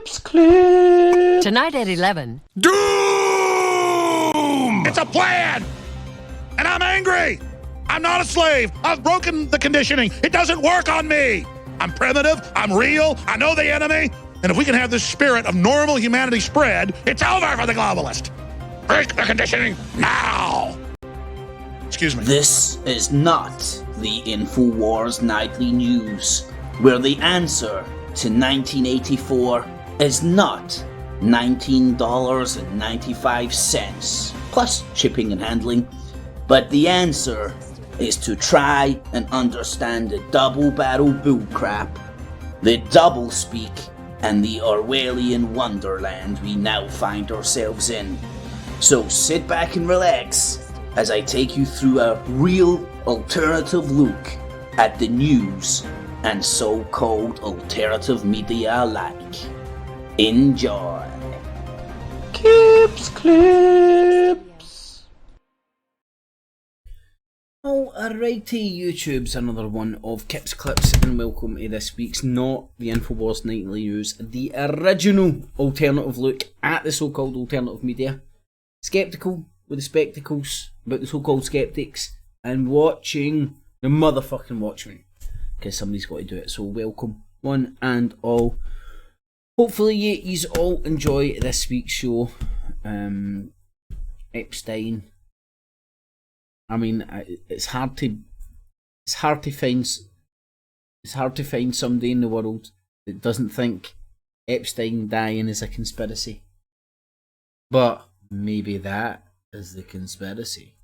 Cips clip. Tonight at 11. Doom! It's a plan! And I'm angry! I'm not a slave! I've broken the conditioning! It doesn't work on me! I'm primitive, I'm real, I know the enemy, and if we can have this spirit of normal humanity spread, it's over for the globalist! Break the conditioning now! Excuse me. This is not the Infowars Nightly News, where the answer to 1984 is not $19.95 plus shipping and handling, but the answer is to try and understand the double barrel bullcrap, the double speak, and the Orwellian wonderland we now find ourselves in. So sit back and relax as I take you through a real alternative look at the news and so-called alternative media alike. Enjoy. Cips clips. Alrighty, YouTube's another one of Kips Clips, and welcome to this week's not the Infowars Nightly News, the original alternative look at the so-called alternative media. Skeptical with the spectacles about the so-called skeptics, and watching the motherfucking Watchmen, because somebody's got to do it. So welcome one and all. Hopefully you all enjoy this week's show. Epstein. I mean, it's hard to find somebody in the world that doesn't think Epstein dying is a conspiracy. But maybe that is the conspiracy.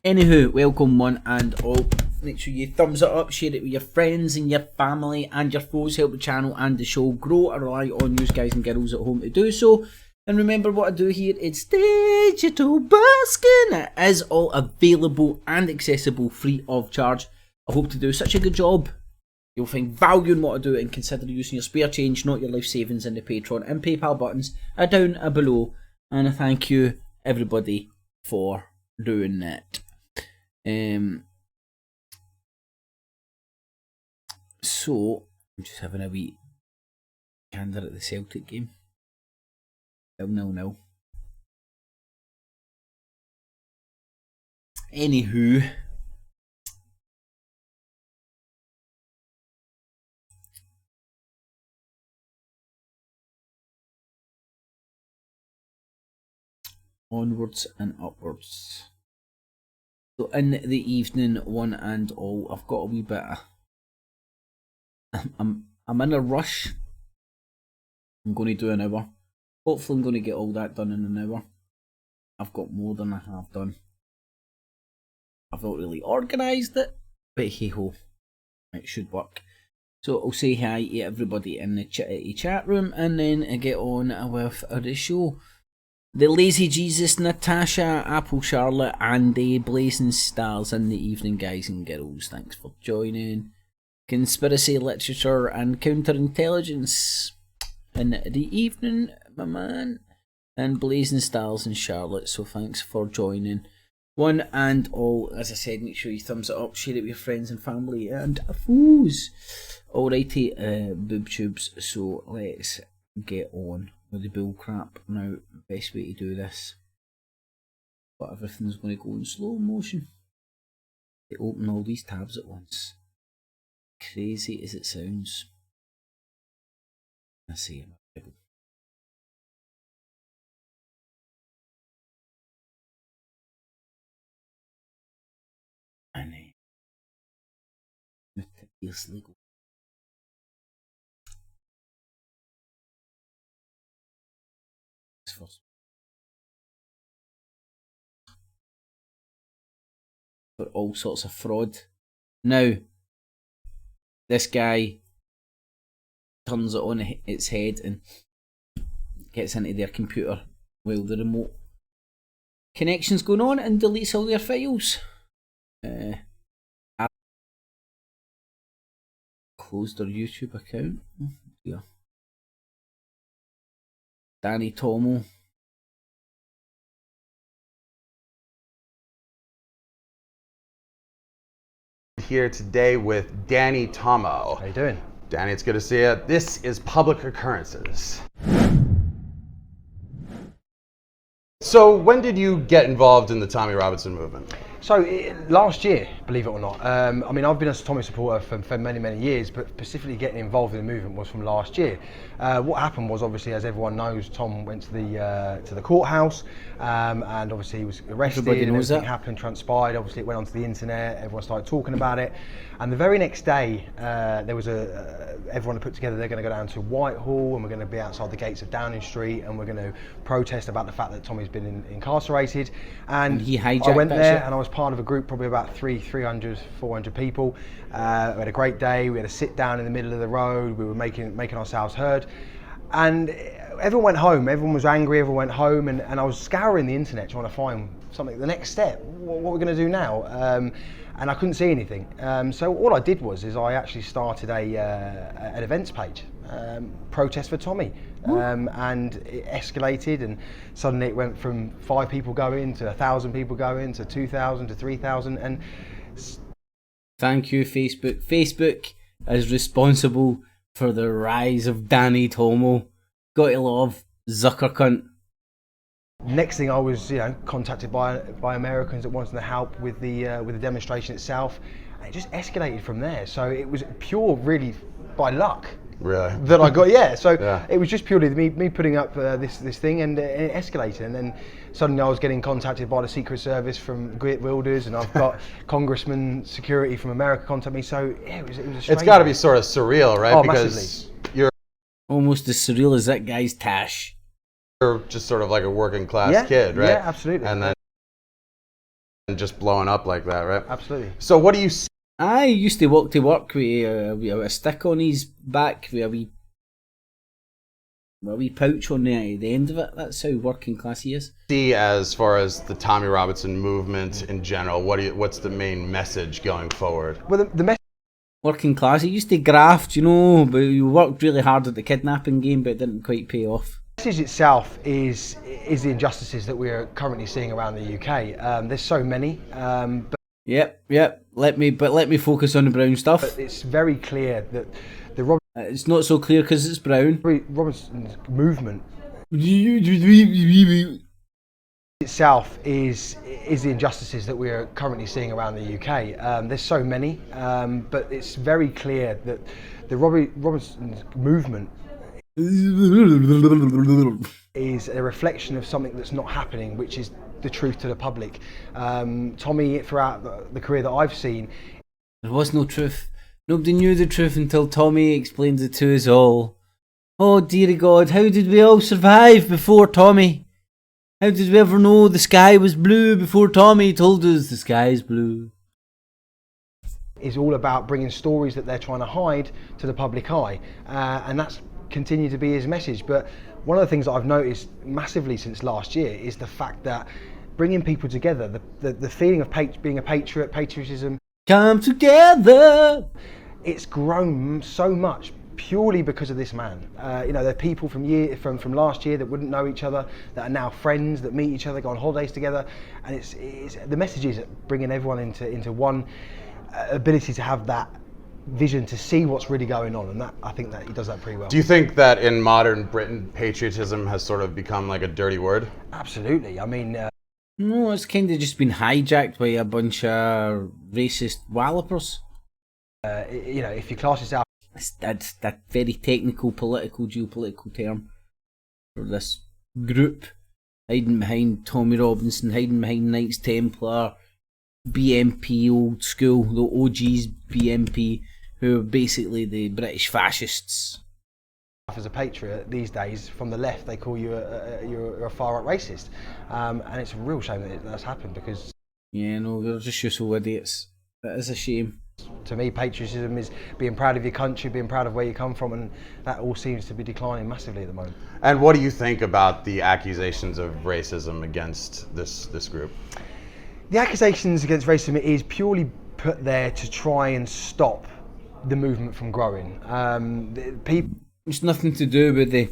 Anywho, welcome one and all. Make sure you thumbs it up, share it with your friends and your family and your foes. Help the channel and the show grow. I rely on you guys and girls at home to do so. And remember what I do here, it's digital busking. It is all available and accessible free of charge. I hope to do such a good job you'll find value in what I do and consider using your spare change, not your life savings, in the Patreon and PayPal buttons are down below. And I thank you everybody for doing that. So I'm just having a wee gander at the Celtic game. 0-0. Anywho, onwards and upwards. So in the evening, one and all, I've got a wee bit of, I'm in a rush. I'm going to do an hour. Hopefully I'm going to get all that done in an hour. I've got more than I have done. I've not really organised it, but hey ho, it should work. So I'll say hi to everybody in the chat room and then I get on with the show. The Lazy Jesus, Natasha, Apple Charlotte, Andy, Blazing Stars in the evening, guys and girls. Thanks for joining. Conspiracy Literature and Counterintelligence in the evening, my man. And Blazing Stars and Charlotte, so thanks for joining. One and all, as I said, make sure you thumbs it up, share it with your friends and family and foes. Alrighty, boob tubes, so let's get on with the bull crap. Now, best way to do this, but everything's going to go in slow motion. They open all these tabs at once. Crazy as it sounds. I see him. And meticulously go. For all sorts of fraud. Now, this guy turns it on its head and gets into their computer while the remote connection's going on and deletes all their files. Close their YouTube account. Yeah. Danny Tomo. here today with Danny Tomo. How you doing? Danny, it's good to see you. This is Public Occurrences. So when did you get involved in the Tommy Robinson movement? So last year, believe it or not, I mean, I've been a Tommy supporter for many, many years, but specifically getting involved in the movement was from last year. What happened was, obviously, as everyone knows, Tom went to the courthouse, and obviously he was arrested. Everybody knows everything that. happened, transpired. Obviously, it went onto the internet. Everyone started talking about it, and the very next day, there was everyone had put together. They're going to go down to Whitehall, and we're going to be outside the gates of Downing Street, and we're going to protest about the fact that Tommy's been incarcerated. And he hijacked I went that there, shit. and I was part of a group, probably about 300, 400 people. We had a great day. We had a sit down in the middle of the road. We were making ourselves heard, and everyone went home. Everyone was angry. Everyone went home, and I was scouring the internet trying to find something. The next step. What we're going to do now? And I couldn't see anything. So all I did was I actually started an events page, protest for Tommy, and it escalated, and suddenly it went from 5 people going to 1,000 people going to 2,000 to 3,000, and Thank you, Facebook. Facebook is responsible for the rise of Danny Tomo. Got to love Zucker cunt. next thing I was, contacted by Americans that wanted to help with the demonstration itself, and it just escalated from there. So it was pure, really, by luck. Really? That I got, yeah. So Yeah. it was just purely me putting up this thing, and it escalated. And then suddenly I was getting contacted by the Secret Service from Geert Wilders, and I've got Congressman security from America contact me. So yeah, it was a strange It's got to be one. sort of surreal, right? Oh, because massively. you're Almost as surreal as that guy's tash. just sort of like a working class Yeah, kid, right? yeah, absolutely. And then just blowing up like that, right? Absolutely. So what do you see I used to walk to work with a stick on his back with a wee pouch on the end of it. That's how working class he is. as far as the Tommy Robinson movement in general? What's the main message going forward? Well, the Working class. He used to graft, but he worked really hard at the kidnapping game, but it didn't quite pay off. message itself is the injustices that we're currently seeing around the UK. There's so many, but Yep. Let me focus on the brown stuff. it's very clear that the It's not so clear because it's brown. Robinson's movement Yep. itself is the injustices that we're currently seeing around the UK. There's so many, but it's very clear that the Robinson's movement is a reflection of something that's not happening, which is the truth to the public. Tommy, throughout the career that I've seen, There was no truth. Nobody knew the truth until Tommy explained it to us all. Oh dear God, how did we all survive before Tommy? How did we ever know the sky was blue before Tommy told us the sky is blue? is all about bringing stories that they're trying to hide to the public eye, and that's continued to be his message. But one of the things that I've noticed massively since last year is the fact that bringing people together, the feeling of being a patriotism, Come together! it's grown so much purely because of this man. There are people from last year that wouldn't know each other, that are now friends, that meet each other, go on holidays together, and it's the message is bringing everyone into one ability to have that vision to see what's really going on, and that I think that he does that pretty well. Do you think that in modern Britain, patriotism has sort of become like a dirty word? Absolutely. I mean, No, it's kind of just been hijacked by a bunch of racist wallopers. if you class yourself That's that very technical, geopolitical term for this group hiding behind Tommy Robinson, hiding behind Knights Templar, BMP old school, the OGs BMP, who are basically the British fascists. as a patriot these days, from the left, they call you you're a far right racist, and it's a real shame that that's happened, because Yeah, no, they're just useful idiots. That is a shame. to me, patriotism is being proud of your country, being proud of where you come from, and that all seems to be declining massively at the moment. And what do you think about the accusations of racism against this group? The accusations against racism is purely put there to try and stop the movement from growing. People It's nothing to do with the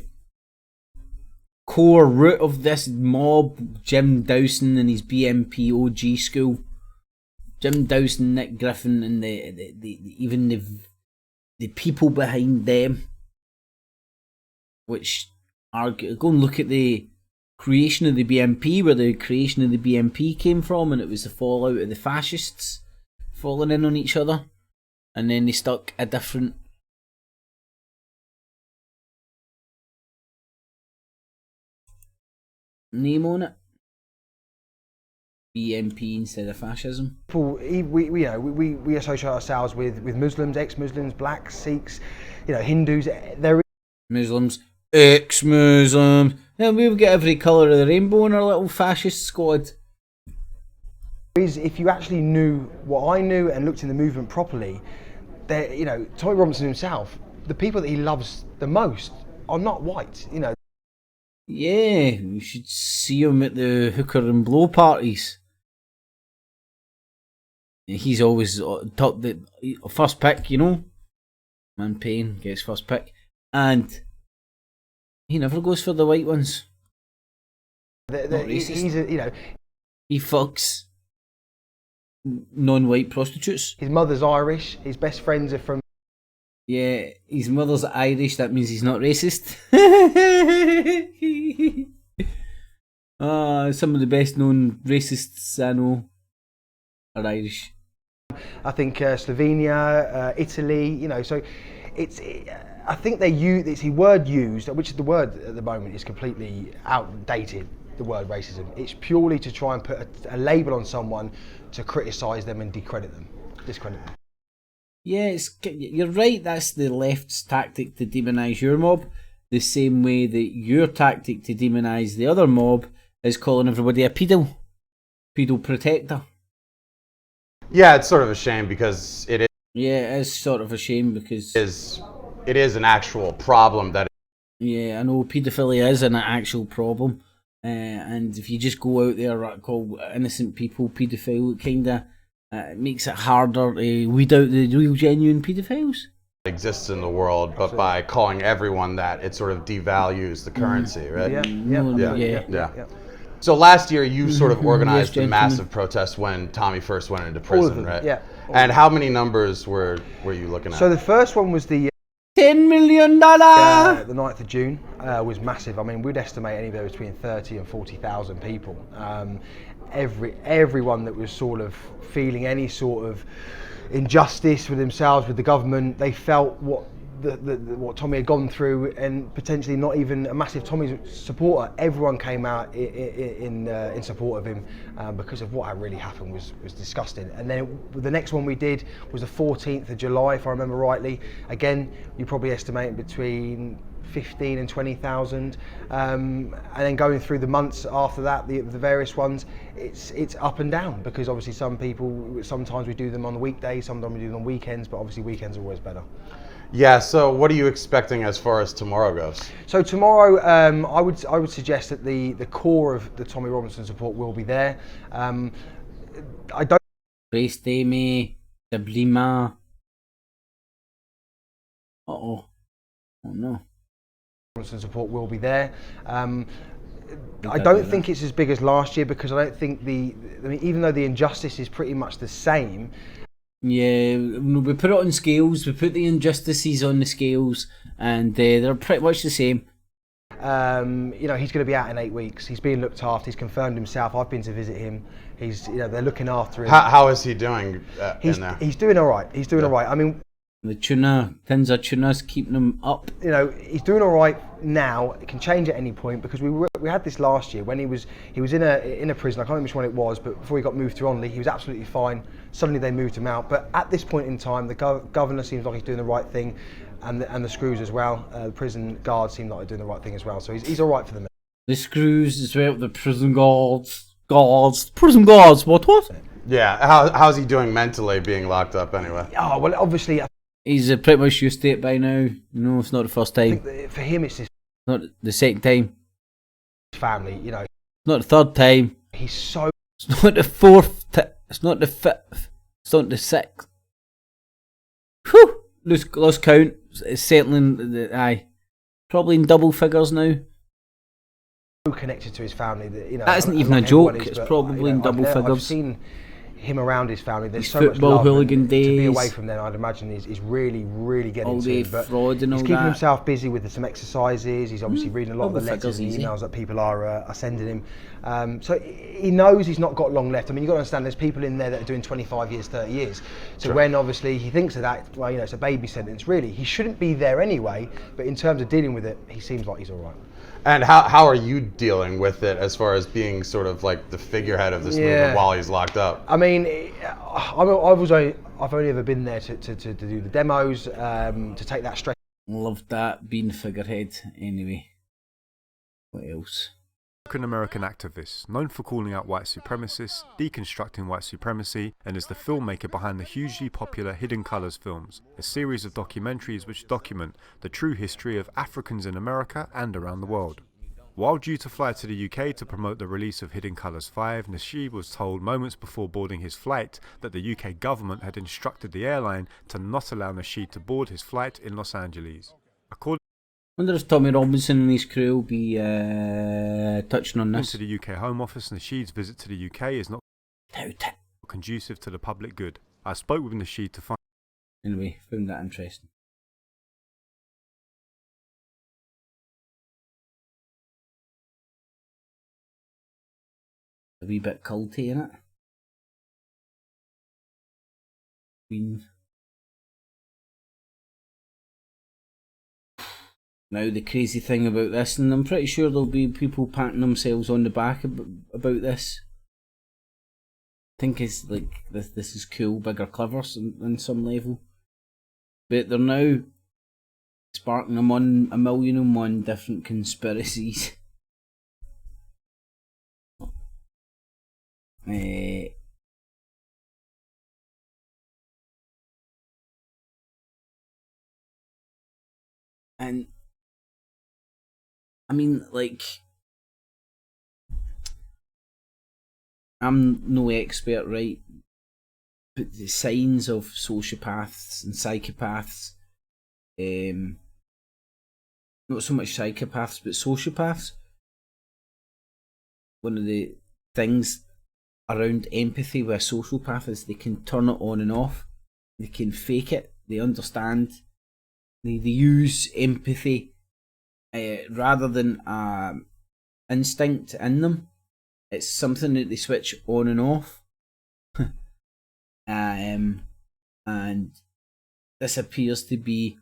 core root of this mob, Jim Dowson and his BMP OG school. Jim Dowson, Nick Griffin, and even the people behind them, which are go and look at the creation of the BNP, where the creation of the BNP came from, and it was the fallout of the fascists falling in on each other, and then they stuck a different name on it. BNP instead of fascism. People, we associate ourselves with Muslims, ex-Muslims, blacks, Sikhs, Hindus. There Muslims, ex-Muslims. Yeah, we've got every colour of the rainbow in our little fascist squad. is, if you actually knew what I knew and looked in the movement properly, there, Tommy Robinson himself, the people that he loves the most are not white. Yeah, you should see him at the hooker and blow parties. He's always top the first pick, Man Payne gets first pick, and he never goes for the white ones. He's he fucks non-white prostitutes. His mother's Irish. His best friends are from. Yeah, his mother's Irish. That means he's not racist. Some of the best known racists I know are Irish. I think Slovenia, Italy. So I think they use it's the word used, which is the word at the moment is completely outdated. The word racism. It's purely to try and put a label on someone to criticise them and discredit them. Yeah, you're right. That's the left's tactic to demonise your mob. The same way that your tactic to demonise the other mob is calling everybody a pedo protector. Yeah, it's sort of a shame because it is. Yeah, it is sort of a shame because it is an actual problem that. Yeah, I know paedophilia is an actual problem, and if you just go out there and call innocent people paedophile, it kinda makes it harder to weed out the real genuine paedophiles. Exists in the world, but by calling everyone that, it sort of devalues the currency, right? Yeah. So last year, you sort of organized a massive protest when Tommy first went into prison, All of them, right? yeah. And how many numbers were you looking at? So the first one was the $10 million. the 9th of June was massive. I mean, we'd estimate anywhere between 30 and 40,000 people. Everyone that was sort of feeling any sort of injustice with themselves, with the government, they felt what Tommy had gone through, and potentially not even a massive Tommy supporter. Everyone came out in support of him because of what really happened was disgusting. And then the next one we did was the 14th of July, if I remember rightly. Again, you probably estimate between 15 and 20,000, and then going through the months after that, the various ones, it's up and down because obviously sometimes we do them on the weekdays, sometimes we do them on weekends, but obviously weekends are always better. Yeah. So what are you expecting as far as tomorrow goes? So tomorrow, I would suggest that the core of the Tommy Robinson support will be there. I don't. Presteme, Sublima. Oh no. Support will be there. I don't think it's as big as last year because I don't think even though the injustice is pretty much the same. Yeah, we put it on scales. We put the injustices on the scales, and they're pretty much the same. He's going to be out in 8 weeks. He's being looked after. He's confirmed himself. I've been to visit him. They're looking after him. How is he doing in there? He's doing all right. All right. I mean, the tins of tuna's keeping him up. He's doing all right now. It can change at any point because we had this last year when he was in a prison. I can't remember which one it was, but before he got moved to Onley, he was absolutely fine. Suddenly they moved him out. But at this point in time, the governor seems like he's doing the right thing, and the screws as well. The prison guards seem like they're doing the right thing as well. So he's all right for them. The screws as well. The prison guards. What? Yeah. How's he doing mentally being locked up anyway? Oh well, obviously. He's pretty much used to it by now. No, it's not the first time. For him, it's not the second time. Family, It's not the third time. He's so. It's not the fourth. It's not the fifth. It's not the sixth. Whew! Lost count. It's certainly probably in double figures now. So connected to his family that that isn't even a joke. It's probably in double figures. I've seen him around his family. There's His so much football love, and hooligan to be days. away from them, I'd imagine is really, really getting All to the him. But fraud and he's all keeping that. himself busy with some exercises. He's obviously reading a lot of the Double letters figures and easy. emails that people are sending him. So he knows he's not got long left. I mean, you've got to understand there's people in there that are doing 25 years, 30 years. So when obviously he thinks of that, well, you know, it's a baby sentence. Really, he shouldn't be there anyway. But in terms of dealing with it, he seems like he's all right. And how are you dealing with it as far as being sort of like the figurehead of this movement while he's locked up? I mean, I've only ever been there to do the demos, to take that stress. Loved that, being figurehead. Anyway, what else? African-American activist, known for calling out white supremacists, deconstructing white supremacy, and is the filmmaker behind the hugely popular Hidden Colors films, a series of documentaries which document the true history of Africans in America and around the world. While due to fly to the UK to promote the release of Hidden Colors 5, Nasheed was told moments before boarding his flight that the UK government had instructed the airline to not allow Nasheed to board his flight in Los Angeles. According I wonder if Tommy Robinson and his crew will be touching on this. to the UK Home Office, Nasheed's visit to the UK is not Doubt it. conducive to the public good. I spoke with Nasheed to find Anyway, found that interesting. A wee bit culty in it. Now the crazy thing about this, and I'm pretty sure there'll be people patting themselves on the back about this. I think it's like this is cool, bigger, clever on some level. But they're now sparking them on 1,000,001 different conspiracies. And I mean, like, I'm no expert, right? But the signs of sociopaths and psychopaths, not so much psychopaths, but sociopaths. One of the things around empathy with a sociopath is they can turn it on and off. They can fake it. They understand. They use empathy rather than instinct in them. It's something that they switch on and off. And this appears to be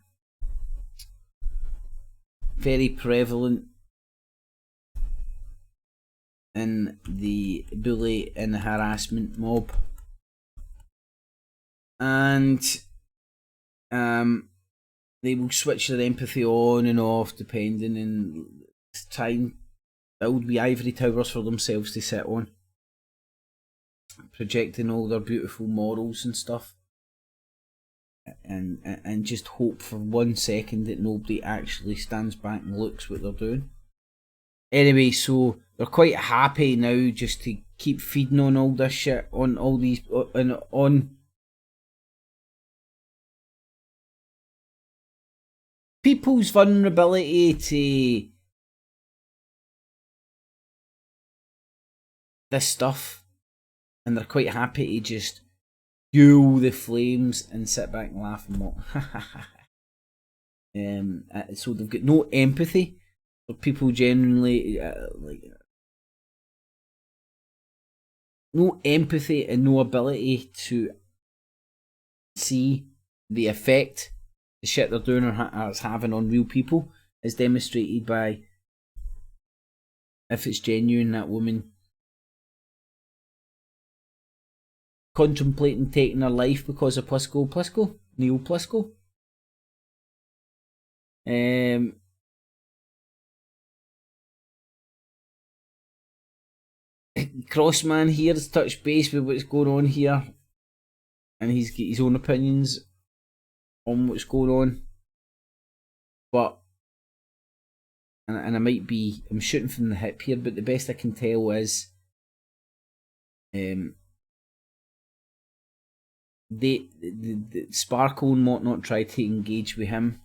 very prevalent in the bully and harassment mob. And they will switch their empathy on and off depending and try and build wee ivory towers for themselves to sit on, projecting all their beautiful morals and stuff, and just hope for 1 second that nobody actually stands back and looks what they're doing. Anyway, so they're quite happy now just to keep feeding on all this shit, on all these, on people's vulnerability to this stuff, and they're quite happy to just fuel the flames and sit back and laugh and mock. So they've got no empathy for people genuinely, no empathy and no ability to see the effect the shit they're doing or it's having on real people, is demonstrated by, if it's genuine, that woman contemplating taking her life because of Neil Plisco. Crossman here has touched base with what's going on here, and he's got his own opinions on what's going on, but and I'm shooting from the hip here, but the best I can tell is the Sparkle and whatnot tried to engage with him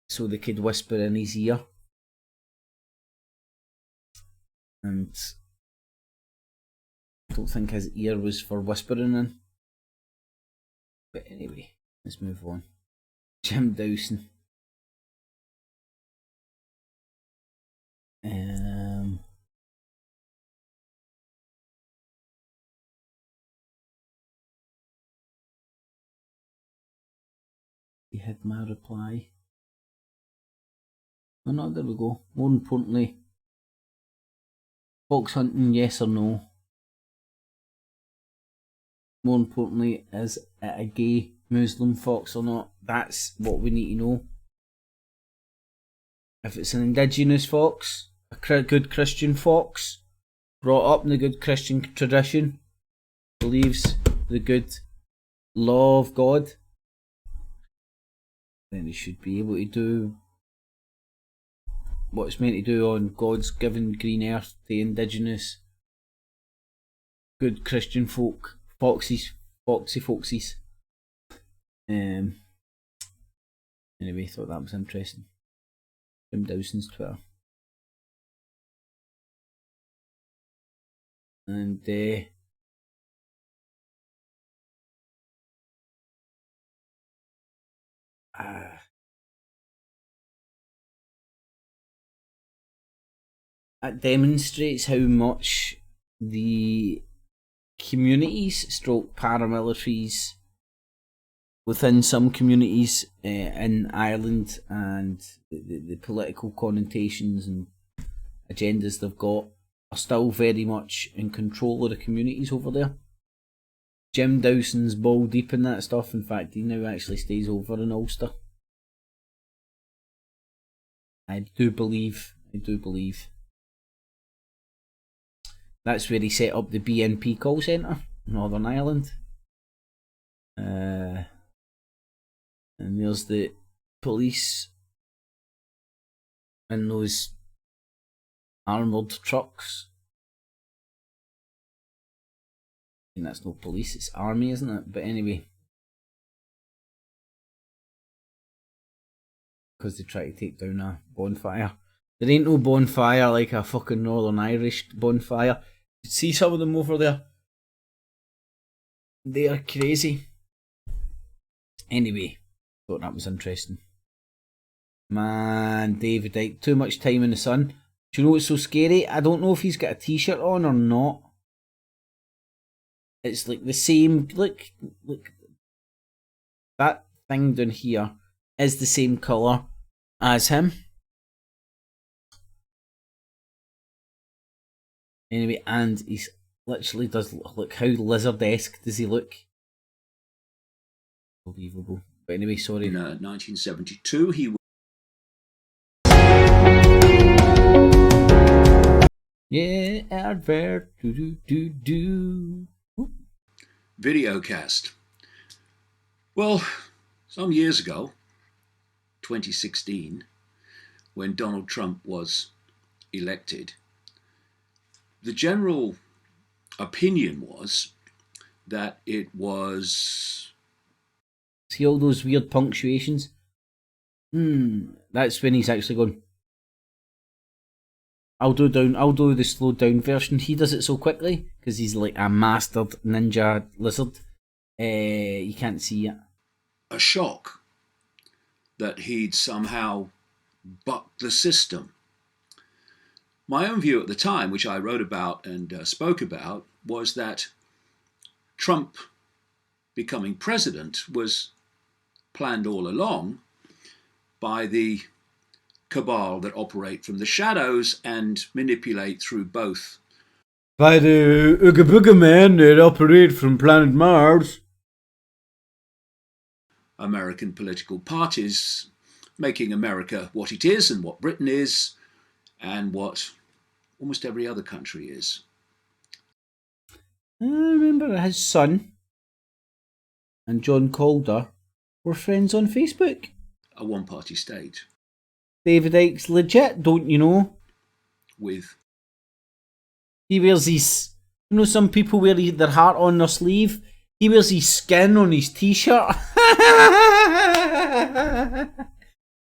so they could whisper in his ear, and don't think his ear was for whispering in. But anyway, let's move on. Jim Dawson. He had my reply. Oh no, there we go. More importantly, fox hunting, yes or no? More importantly, is it a gay Muslim fox or not? That's what we need to know. If it's an indigenous fox, a good Christian fox, brought up in the good Christian tradition, believes the good law of God, then he should be able to do what it's meant to do on God's given green earth to indigenous good Christian folk, foxies. Anyway, thought that was interesting. Jim Dawson's Twitter. And that demonstrates how much the communities stroke paramilitaries within some communities in Ireland and the political connotations and agendas they've got are still very much in control of the communities over there. Jim Dawson's ball deep in that stuff. In fact, he now actually stays over in Ulster. I do believe. That's where he set up the BNP call centre, Northern Ireland. And there's the police in those armoured trucks. And that's no police, it's army, isn't it? But anyway. Because they try to take down a bonfire. There ain't no bonfire like a fucking Northern Irish bonfire. You see some of them over there. They are crazy. Anyway, thought that was interesting. Man, David Icke, too much time in the sun. Do you know what's so scary? I don't know if he's got a t-shirt on or not. It's like the same, look, that thing down here is the same colour as him. Anyway, and he's literally does look, how lizard-esque does he look? Unbelievable. But anyway, sorry. In 1972, he was yeah, advert, do. videocast. Well, some years ago, 2016, when Donald Trump was elected, the general opinion was that it was... See all those weird punctuations? That's when he's actually going... I'll do the slowed down version. He does it so quickly because he's like a mastered ninja lizard. You can't see it. A shock that he'd somehow bucked the system. My own view at the time, which I wrote about and spoke about, was that Trump becoming president was planned all along by the cabal that operate from the shadows and manipulate through both. By the Ooga Booga men that operate from planet Mars. American political parties, making America what it is and what Britain is and what almost every other country is. I remember his son and John Calder were friends on Facebook. A one-party state. David Icke's legit, don't you know? With... He wears his... You know some people wear their heart on their sleeve? He wears his skin on his t-shirt.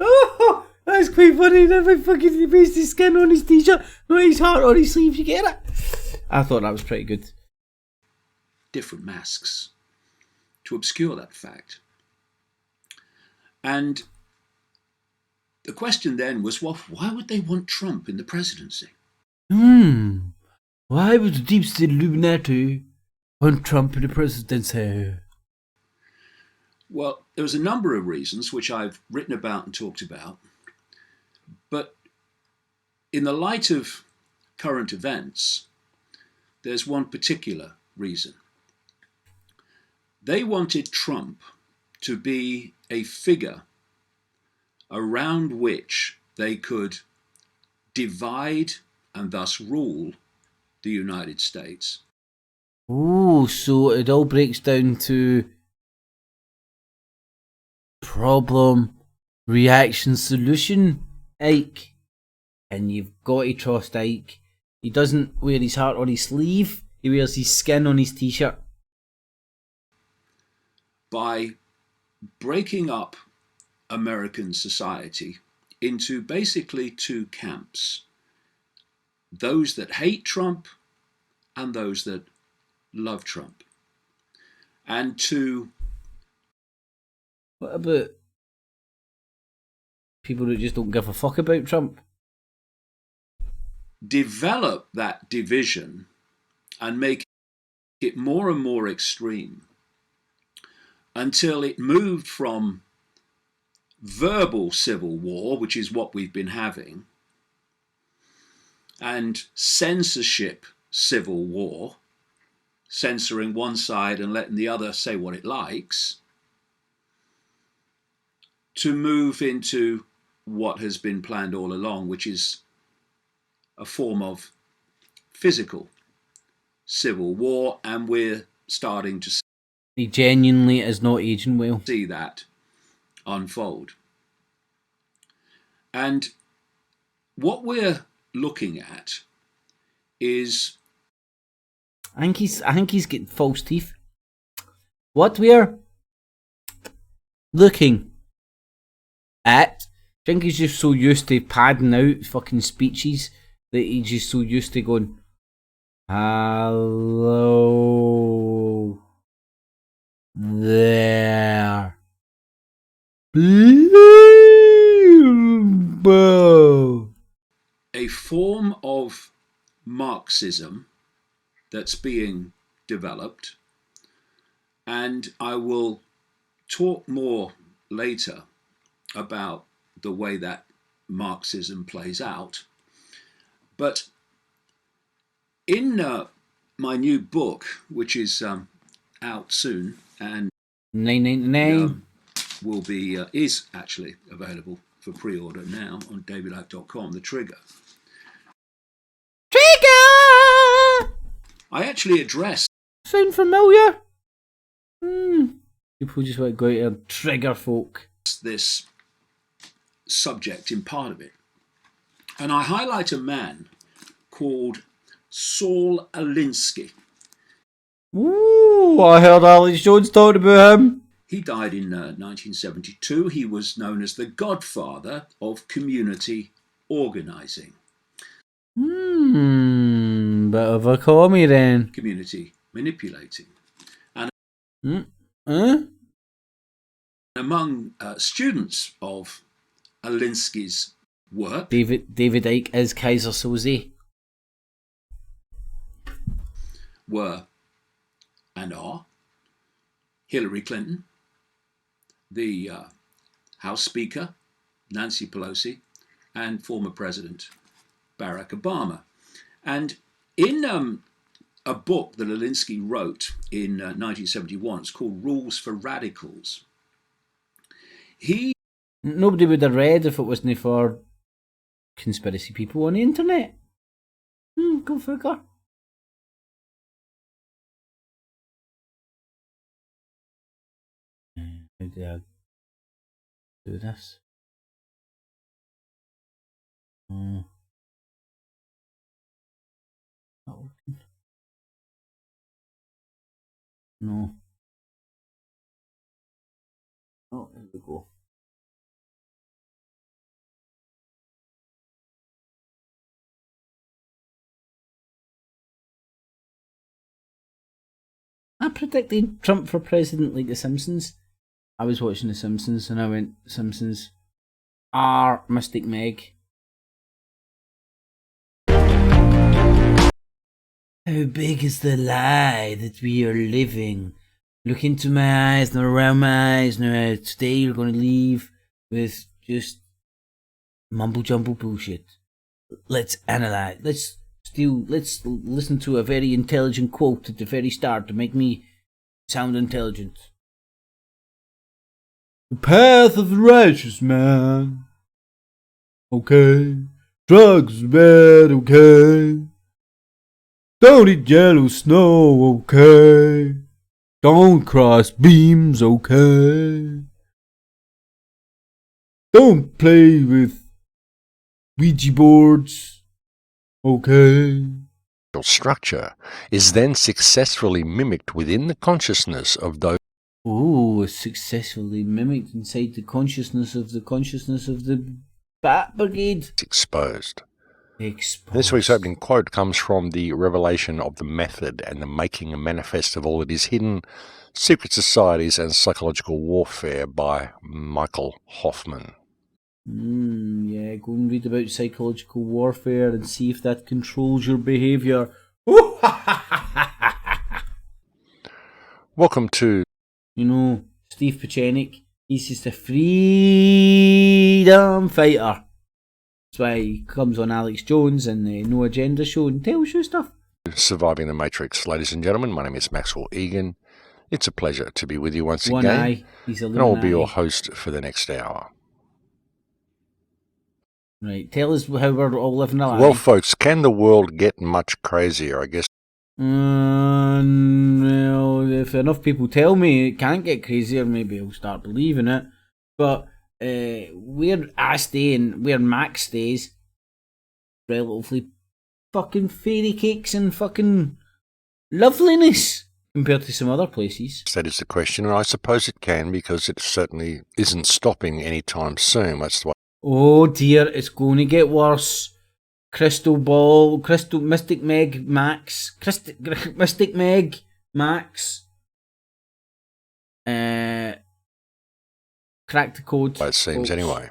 Oh, that's quite funny. That fucking he wears his skin on his t-shirt, not his heart on his sleeve. You get it? I thought that was pretty good. different masks to obscure that fact. And the question then was, well, why would they want Trump in the presidency? Why would the deep state Illuminati want Trump in the presidency? Well, there was a number of reasons which I've written about and talked about. But in the light of current events, there's one particular reason. They wanted Trump to be a figure around which they could divide and thus rule the United States. Oh, so it all breaks down to problem, reaction, solution, Ike. And you've got to trust Ike. He doesn't wear his heart on his sleeve, he wears his skin on his t-shirt. By breaking up American society into basically two camps, those that hate Trump and those that love Trump. And to... What about people that just don't give a fuck about Trump? develop that division and make it more and more extreme until it moved from verbal civil war, which is what we've been having, and censorship civil war, censoring one side and letting the other say what it likes, to move into what has been planned all along, which is a form of physical civil war, and we're starting to He genuinely is not aging well. see that unfold. And what we're looking at is... I think he's getting false teeth. What we're looking at, I think he's just so used to padding out fucking speeches that he's just so used to going, hello there, people. a form of Marxism that's being developed, and I will talk more later about the way that Marxism plays out. But in my new book, which is out soon and $9.99 will be is actually available for pre-order now on davidike.com, The Trigger. I actually address... Sound familiar? People just want to go out and trigger folk. this subject in part of it. And I highlight a man called Saul Alinsky. Ooh, I heard Alex Jones talking about him. He died in 1972. He was known as the godfather of community organising. Bit of a commie then. Community manipulating. And among students of Alinsky's work, David Icke is Kaiser Soze. were and are Hillary Clinton, the House Speaker, Nancy Pelosi, and former President Barack Obama. And in a book that Alinsky wrote in 1971, it's called Rules for Radicals. Nobody would have read if it wasn't for conspiracy people on the internet. Go figure. How do I do this? Not working. No. Oh, there we go. I predicted Trump for president like The Simpsons. I was watching The Simpsons and I went, Simpsons, Mystic Meg. How big is the lie that we are living? Look into my eyes, not around my eyes. Now today you're going to leave with just mumble jumble bullshit. Let's analyze. Let's listen to a very intelligent quote at the very start to make me sound intelligent. The path of the righteous man. Okay. Drugs are bad, okay. Don't eat yellow snow, okay. Don't cross beams, okay. Don't play with Ouija boards, okay. Structure is then successfully mimicked within the consciousness of those. Oh, successfully mimicked inside the consciousness of the Bat Brigade. Exposed. This week's opening quote comes from the revelation of the method and the making and manifest of all that is hidden, secret societies and psychological warfare by Michael Hoffman. Yeah, go and read about psychological warfare and see if that controls your behaviour. Welcome to... You know, Steve Pachenik, he's just a freedom fighter. That's why he comes on Alex Jones and the No Agenda show and tells you stuff. Surviving the Matrix. Ladies and gentlemen, my name is Maxwell Egan. It's a pleasure to be with you once One again. eye. He's a and I'll be eye. your host for the next hour. Right, tell us how we're all living our lives. Well, folks, can the world get much crazier? I guess. Well, if enough people tell me it can't get crazier, maybe I'll start believing it. But where I stay and where Max stays, relatively fucking fairy cakes and fucking loveliness compared to some other places. That is the question, and I suppose it can, because it certainly isn't stopping anytime soon. That's the way. Oh dear, it's going to get worse. Mystic Meg Max. Mystic Meg Max. Crack the code. It seems folks. anyway.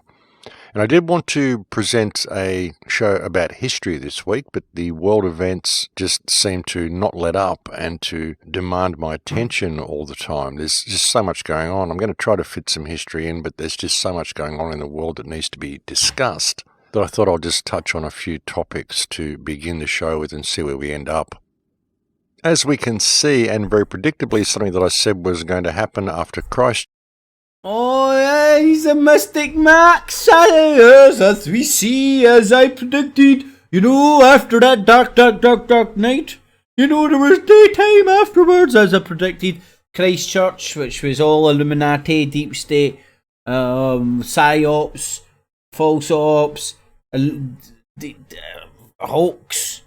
And I did want to present a show about history this week, but the world events just seem to not let up and to demand my attention all the time. There's just so much going on. I'm going to try to fit some history in, but there's just so much going on in the world that needs to be discussed that I thought I'll just touch on a few topics to begin the show with and see where we end up. As we can see, and very predictably, something that I said was going to happen after Christ. Oh yeah, he's a Mystic Max, as we see, as I predicted. You know, after that dark night, you know, there was daytime afterwards, as I predicted. Christchurch, which was all Illuminati, deep state, psyops, false ops, hoax.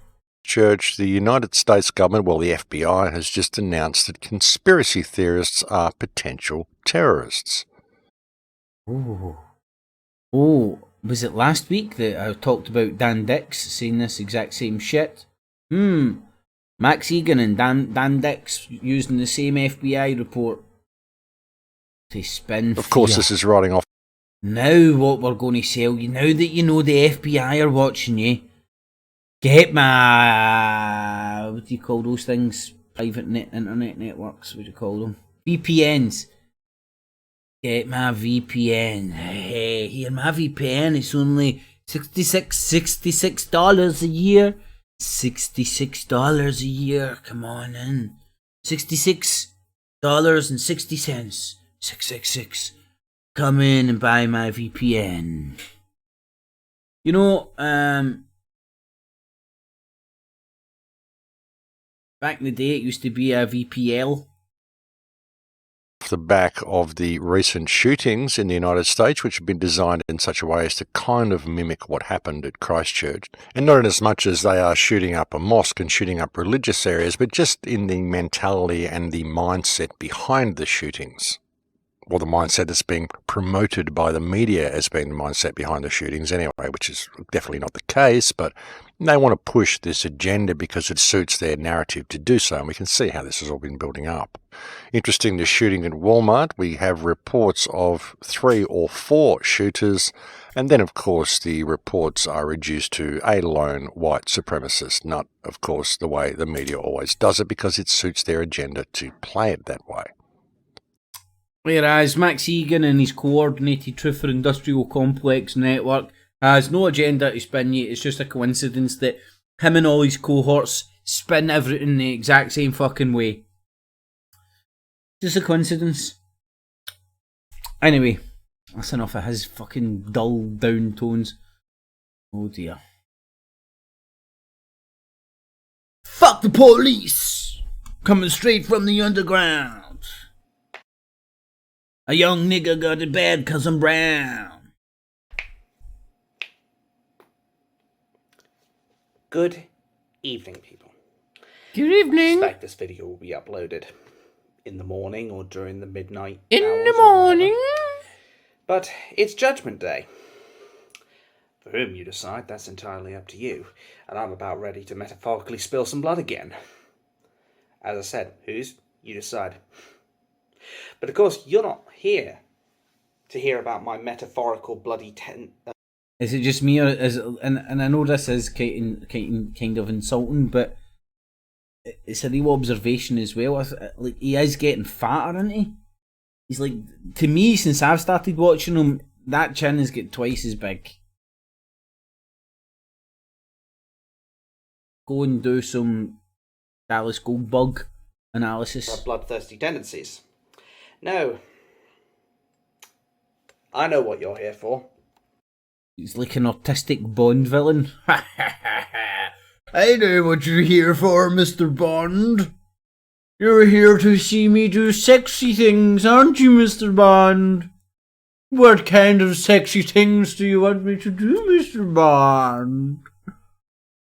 Church, the United States government, well, the FBI, has just announced that conspiracy theorists are potential terrorists. Oh, was it last week that I talked about Dan Dix saying this exact same shit? Max Egan and Dan Dix using the same FBI report to spin. Of course, this is riding off. Now what we're going to sell you, now that you know the FBI are watching you, get my, what do you call those things? Private internet networks, what do you call them? VPNs. Get my VPN. Hey, here, my VPN is only $66 a year. $66 a year, come on in. $66.60. 666. Come in and buy my VPN. You know, back in the day it used to be a VPL. The back of the recent shootings in the United States, which have been designed in such a way as to kind of mimic what happened at Christchurch, and not in as much as they are shooting up a mosque and shooting up religious areas, but just in the mentality and the mindset behind the shootings. Well, the mindset that's being promoted by the media as being the mindset behind the shootings anyway, which is definitely not the case, but They want to push this agenda because it suits their narrative to do so, and we can see how this has all been building up. Interesting, the shooting at Walmart, we have reports of 3 or 4 shooters, and then, of course, the reports are reduced to a lone white supremacist, not, of course, the way the media always does it, because it suits their agenda to play it that way. Whereas Max Egan and his Coordinated Truth for Industrial Complex network has no agenda to spin you. It's just a coincidence that him and all his cohorts spin everything the exact same fucking way. Just a coincidence. Anyway, that's enough of his fucking dull down tones. Oh dear. Fuck the police! Coming straight from the underground. A young nigga got it bad 'cause I'm brown. Good evening, people. Good evening. I expect this video will be uploaded in the morning or during the midnight In hours the or morning. whatever. But it's Judgment Day. For whom you decide, that's entirely up to you. And I'm about ready to metaphorically spill some blood again. As I said, whose? You decide. But of course, you're not here to hear about my metaphorical bloody Is it just me, or is it, and I know this is kind of insulting, but it's a real observation as well. Like, he is getting fatter, isn't he? He's like, to me, since I've started watching him, that chin has got twice as big. Go and do some Dallas Goldbug analysis. bloodthirsty tendencies. No. I know what you're here for. He's like an autistic Bond villain. I know what you're here for, Mr. Bond. You're here to see me do sexy things, aren't you, Mr. Bond? What kind of sexy things do you want me to do, Mr. Bond?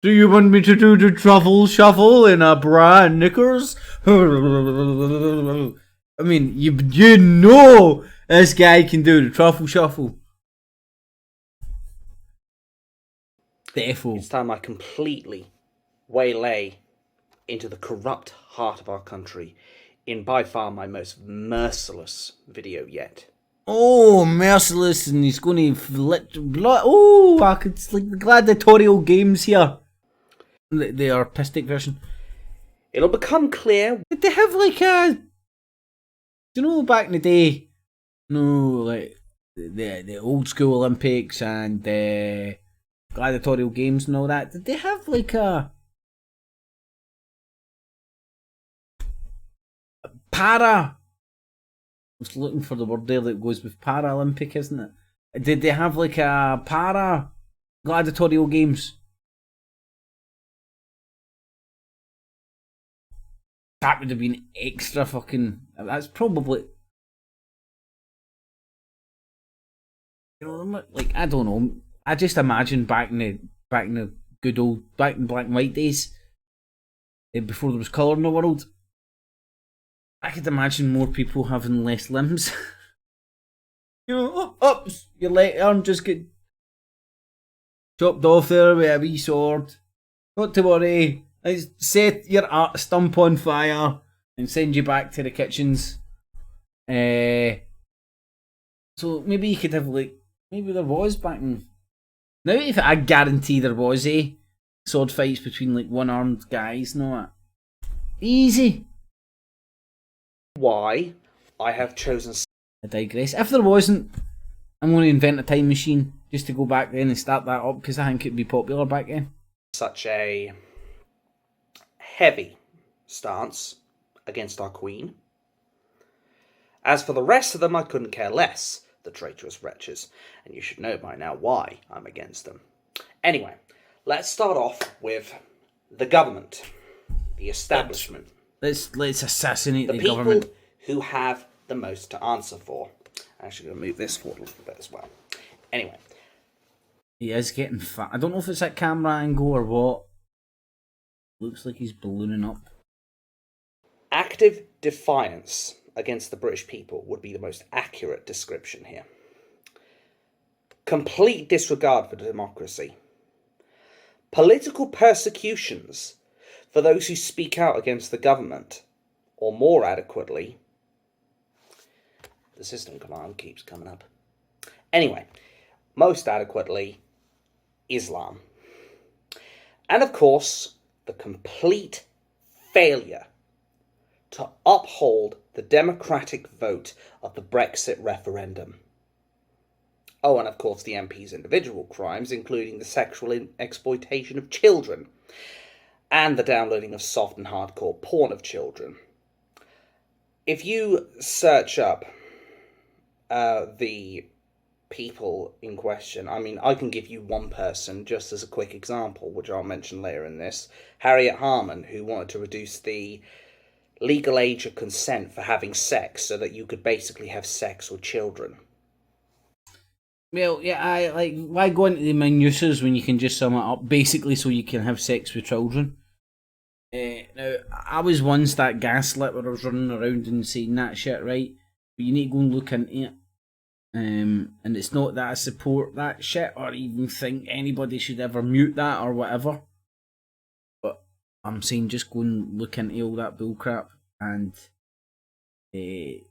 Do you want me to do the truffle shuffle in a bra and knickers? I mean, you know this guy can do the truffle shuffle. Therefore, It's time I completely waylay into the corrupt heart of our country in by far my most merciless video yet. oh, merciless, and he's going to let blood. Oh, it's like the gladiatorial games here. The artistic version. It'll become clear. Did they have like a? Do you know back in the day? No, like the old school Olympics and gladiatorial games and all that. Did they have like a para? I was looking for the word there that goes with Paralympic, isn't it? Did they have like a para gladiatorial games? That would have been extra fucking. That's probably. You know, like, I don't know. I just imagine back in the good old black and white days, before there was colour in the world. I could imagine more people having less limbs. You know, oops, your leg arm just get chopped off there with a wee sword. Not to worry. Let's set your stump on fire and send you back to the kitchens. So maybe you could have like, maybe there was back in. Now, if I guarantee there was sword fights between like one-armed guys and all that. Easy. Why I have chosen I digress. If there wasn't, I'm going to invent a time machine just to go back then and start that up because I think it'd be popular back then. such a heavy stance against our queen. As for the rest of them, I couldn't care less, the traitorous wretches, and you should know by now why I'm against them. Anyway, let's start off with the government, the establishment. Let's assassinate the people government. Who have the most to answer for. I'm actually going to move this forward a little bit as well. Anyway. He is getting fat. I don't know if it's that camera angle or what. Looks like he's ballooning up. Active defiance against the British people would be the most accurate description here. Complete disregard for democracy. political persecutions for those who speak out against the government, or more adequately, the system command keeps coming up. Anyway, most adequately, Islam. And of course, the complete failure to uphold the democratic vote of the Brexit referendum. Oh, and of course the MP's individual crimes, including the sexual exploitation of children and the downloading of soft and hardcore porn of children. If you search up the people in question, I mean, I can give you one person just as a quick example, which I'll mention later in this. Harriet Harman, who wanted to reduce the legal age of consent for having sex so that you could basically have sex with children. Well, yeah, I like, why go into the minuses when you can just sum it up basically so you can have sex with children? Now, I was once that gaslit where I was running around and saying that shit, right? But you need to go and look into it. And it's not that I support that shit or even think anybody should ever mute that or whatever. But I'm saying just go and look into all that bullcrap. And the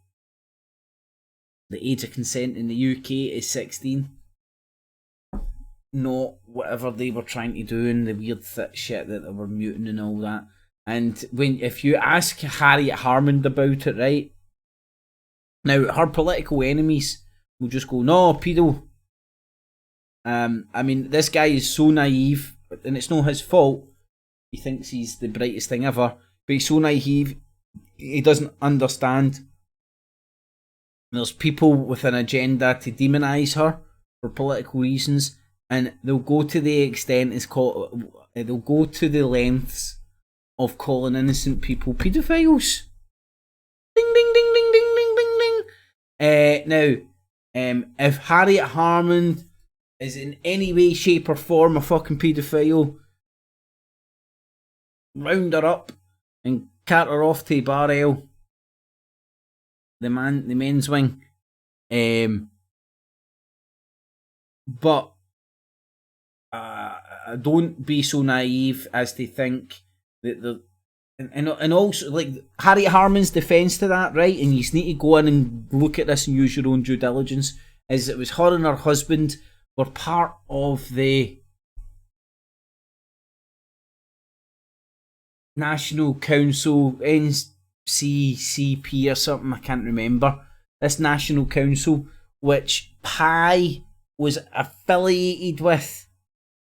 age of consent in the UK is 16. Not whatever they were trying to do and the weird shit that they were muting and all that. And if you ask Harriet Harman about it, right? Now, her political enemies will just go, no, pedo. I mean, this guy is so naive, and it's not his fault. He thinks he's the brightest thing ever, but he's so naive, he doesn't understand. There's people with an agenda to demonise her for political reasons, and they'll go to the extent they'll go to the lengths of calling innocent people paedophiles. Ding ding ding ding ding ding ding ding. Now, if Harriet Harman is in any way, shape, or form a fucking paedophile, round her up and cart her off to Barrel, the men's wing. But don't be so naive as to think that and also, like, Harriet Harman's defence to that, right, and you need to go in and look at this and use your own due diligence, is it was her and her husband were part of the National Council, NCCP or something, I can't remember, this National Council, which Pi was affiliated with,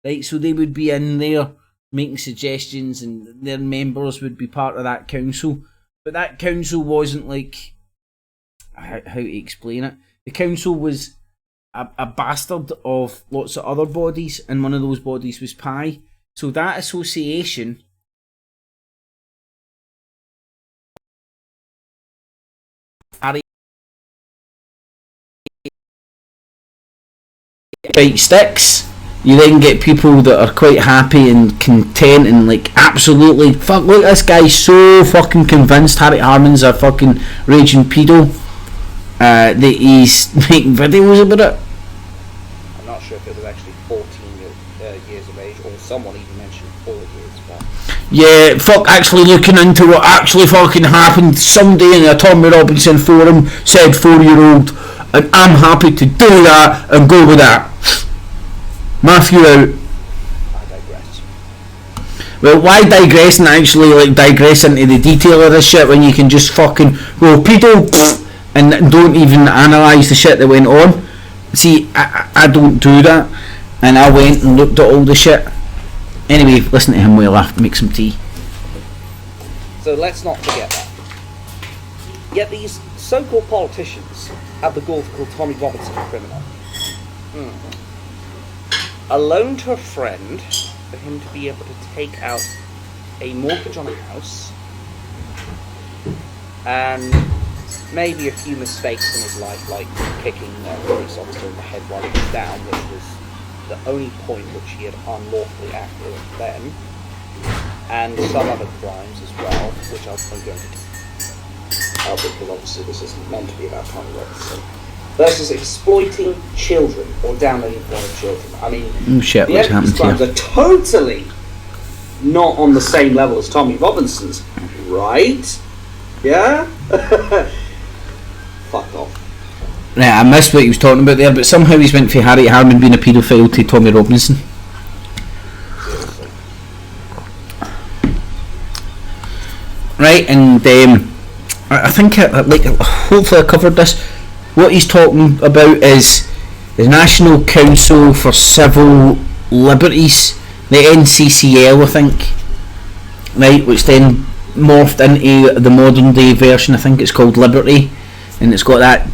right, so they would be in there making suggestions and their members would be part of that council. But that council wasn't like, how to explain it, the council was a bastard of lots of other bodies, and one of those bodies was Pi. So that association right sticks. You then get people that are quite happy and content and like, absolutely, fuck, look, this guy's so fucking convinced Harriet Harman's a fucking raging pedo that he's making videos about it. I'm not sure if it was actually 14 years of age, or someone even mentioned 4 years, but... Yeah, fuck, actually looking into what actually fucking happened, somebody in a Tommy Robinson forum said 4-year-old, and I'm happy to do that and go with that. Matthew out. I digress. Well, why digress and actually like digress into the detail of this shit when you can just fucking go pedo and don't even analyse the shit that went on? See, I don't do that, and I went and looked at all the shit. Anyway, listen to him while I make some tea. So let's not forget that. Yet these so-called politicians have the gall to call Tommy Robinson a criminal. A loan to a friend for him to be able to take out a mortgage on a house, and maybe a few mistakes in his life, like kicking a police officer in the head while he was down, which was the only point which he had unlawfully acted then, and some other crimes as well, which I'm going to because obviously this isn't meant to be about Tommy Robinson. versus exploiting children or downloading porn of children. I mean, shit, the what's happened crimes here? are totally not on the same level as Tommy Robinson's, right? Yeah? Fuck off. Right, I missed what he was talking about there, but somehow he's went from Harriet Harman being a paedophile to Tommy Robinson. Right, and I think hopefully I covered this. What he's talking about is the National Council for Civil Liberties, the NCCL, I think, right, which then morphed into the modern day version. I think it's called Liberty, and it's got that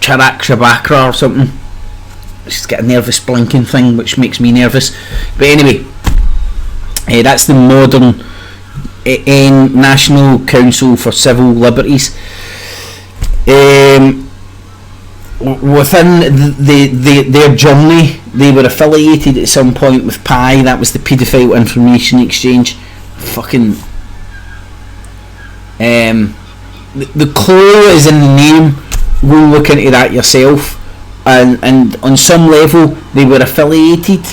Chirac Shabakra or something. It's just got a nervous blinking thing which makes me nervous. But anyway, that's the modern National Council for Civil Liberties. Within their journey, they were affiliated at some point with PI. That was the Paedophile Information Exchange. Fucking the clue is in the name. Go look into that yourself. And on some level they were affiliated,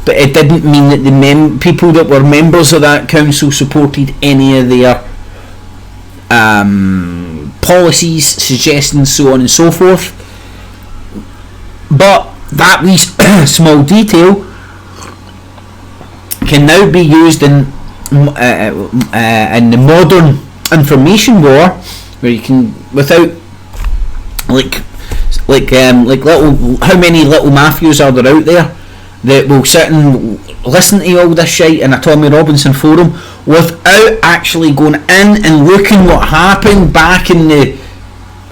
but it didn't mean that the people that were members of that council supported any of their policies, suggestions, so on and so forth. But that wee small detail can now be used in the modern information war, where you can, without like little, how many little mafias are there out there that will sit and listen to all this shit in a Tommy Robinson forum without actually going in and looking what happened back in the,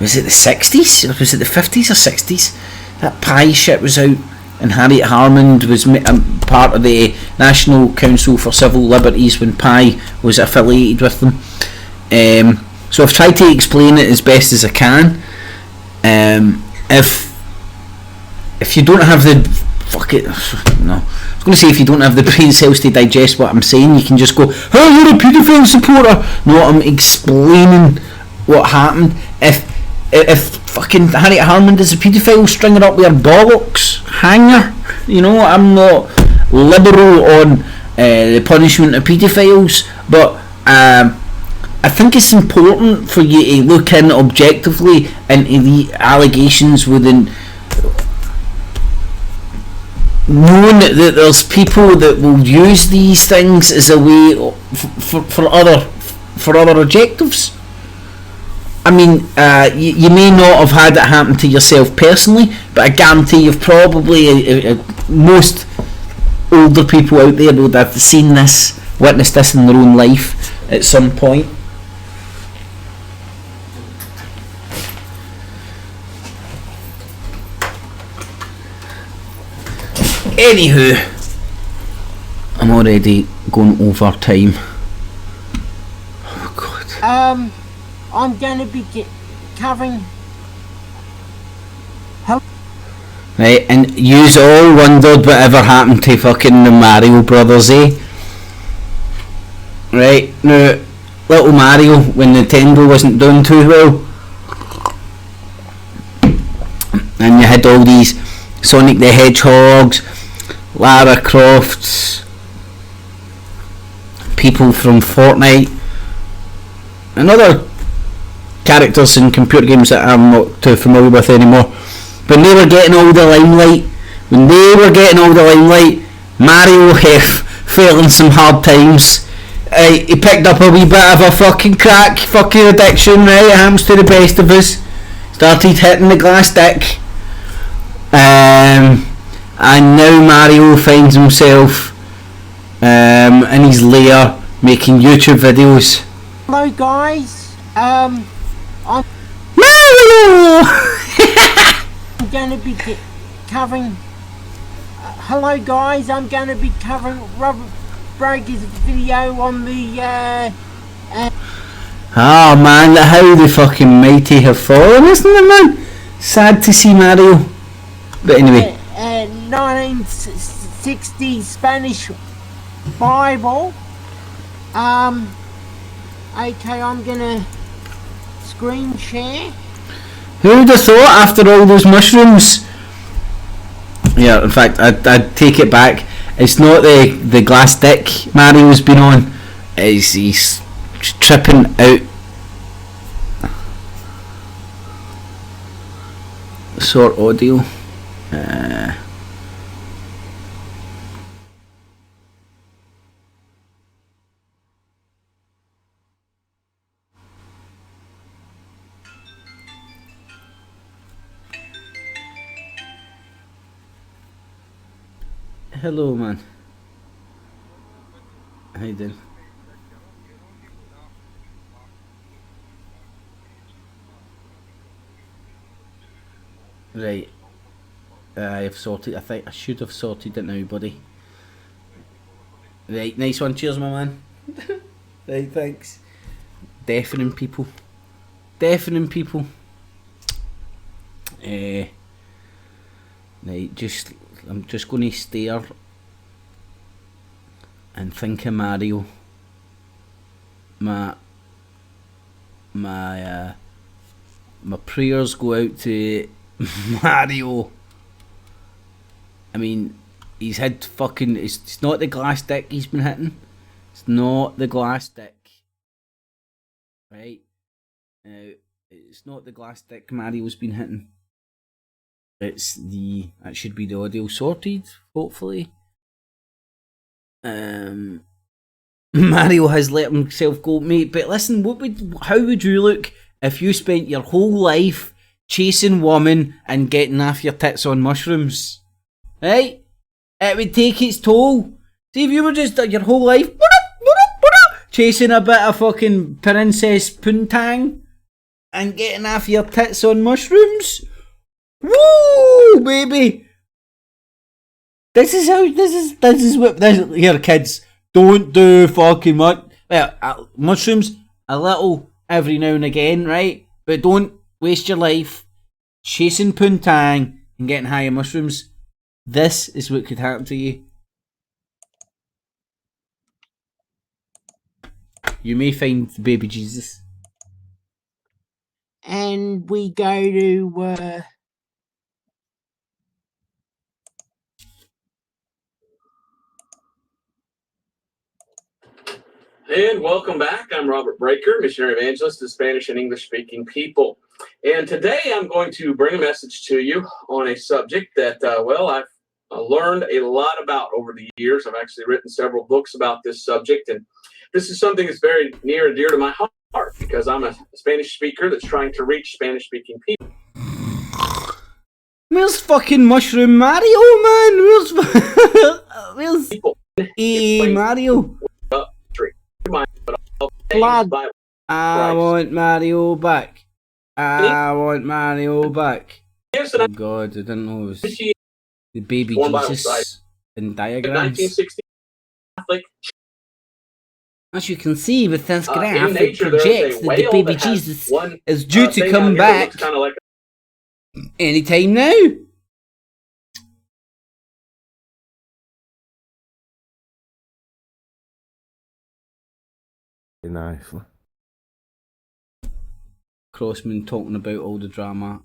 was it the 60s or was it the 50s or 60s? That pie shit was out, and Harriet Harman was part of the National Council for Civil Liberties when Pie was affiliated with them. So I've tried to explain it as best as I can. If you don't have the I was going to say, if you don't have the brain cells to digest what I'm saying, you can just go, oh, you're a paedophile supporter. No, I'm explaining what happened. If fucking Harriet Harman is a paedophile, string her up with her bollocks, hang her. You know, I'm not liberal on the punishment of paedophiles, but I think it's important for you to look in objectively into the allegations within, knowing that there's people that will use these things as a way for other objectives. I mean, you may not have had it happen to yourself personally, but I guarantee you've probably, most older people out there would have seen this, witnessed this in their own life at some point. Anywho, I'm already going over time. Oh God. I'm gonna be covering. Right, and yous all wondered whatever happened to fucking the Mario brothers, eh? Right, now, little Mario, when Nintendo wasn't doing too well, and you had all these Sonic the Hedgehogs, Lara Crofts, people from Fortnite, and other characters in computer games that I'm not too familiar with anymore. When they were getting all the limelight, Mario fell in some hard times. He picked up a wee bit of a fucking crack fucking addiction, right? It happens to the best of us. Started hitting the glass stick. And now Mario finds himself in his lair making YouTube videos. Hello guys, I'm Mario! gonna be covering. Hello guys, I'm gonna be covering Robert Brager's video on the. Oh man, how the fucking mighty have fallen, isn't it, man? Sad to see Mario. But anyway. 1960 Spanish Bible. Okay, I'm gonna screen share. Who would have thought after all those mushrooms? Yeah, in fact, I'd take it back. It's not the glass dick Mario's been on. He's tripping out. Sort audio. Hello, man. How you doing? Right. I've sorted. I think I should have sorted it now, buddy. Right, nice one. Cheers, my man. Right, thanks. Deafening people. Deafening people. Right, I'm just going to stare and think of Mario. My prayers go out to Mario. I mean, he's had fucking. It's not the glass dick he's been hitting. It's not the glass dick. Right? Now, it's not the glass dick Mario's been hitting. It's the. That should be the audio sorted, hopefully. Mario has let himself go, mate. But listen, how would you look if you spent your whole life chasing women and getting off your tits on mushrooms? Right? It would take its toll. See if you were just your whole life chasing a bit of fucking Princess Poontang and getting off your tits on mushrooms. Woo, baby! This is what here, kids. Don't do fucking much. Well, mushrooms a little every now and again, right? But don't waste your life chasing Poontang and getting high on mushrooms. This is what could happen to you. You may find the baby Jesus. And we go to And welcome back. I'm Robert Breaker, missionary evangelist to Spanish and English-speaking people. And today I'm going to bring a message to you on a subject that, I've learned a lot about over the years. I've actually written several books about this subject, and this is something that's very near and dear to my heart because I'm a Spanish speaker that's trying to reach Spanish-speaking people. Where's fucking Mushroom Mario, man? Where's people? Hey, Mario. Blood. I want Mario back. I want Mario back. Oh God, I didn't know it was the baby Jesus in diagrams. As you can see with this graph, it projects that the baby Jesus is due to come back anytime now. Nice. Crossman talking about all the drama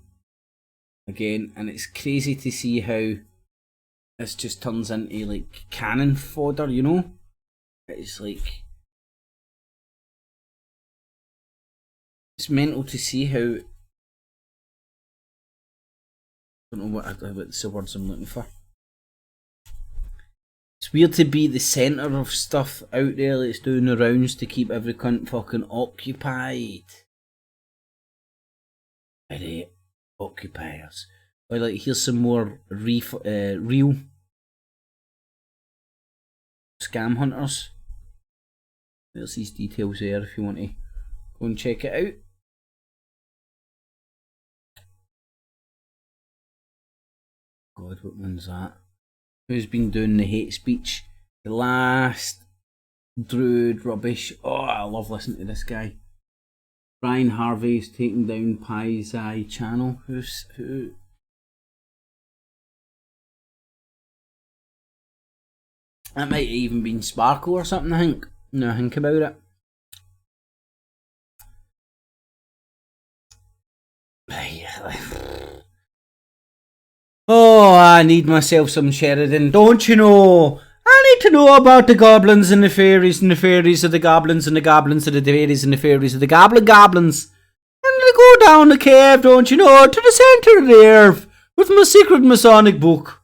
again, and it's crazy to see how this just turns into like cannon fodder, you know? It's like it's mental to see how I don't know what's the words I'm looking for. It's weird to be the centre of stuff out there that's doing the rounds to keep every cunt fucking occupied. Very occupiers. Or like, here's some more real scam hunters. There's these details there if you want to go and check it out. God, what one's that? Who's been doing the hate speech? The last druid rubbish. Oh, I love listening to this guy. Brian Harvey's taking down Pie's Eye channel. Who? That might have even been Sparkle or something, I think. No, think about it. Oh, I need myself some Sheridan, don't you know? I need to know about the goblins and the fairies and the fairies of the goblins and the goblins of the fairies and the fairies of the goblins. And I go down the cave, don't you know, to the centre of the earth with my secret Masonic book.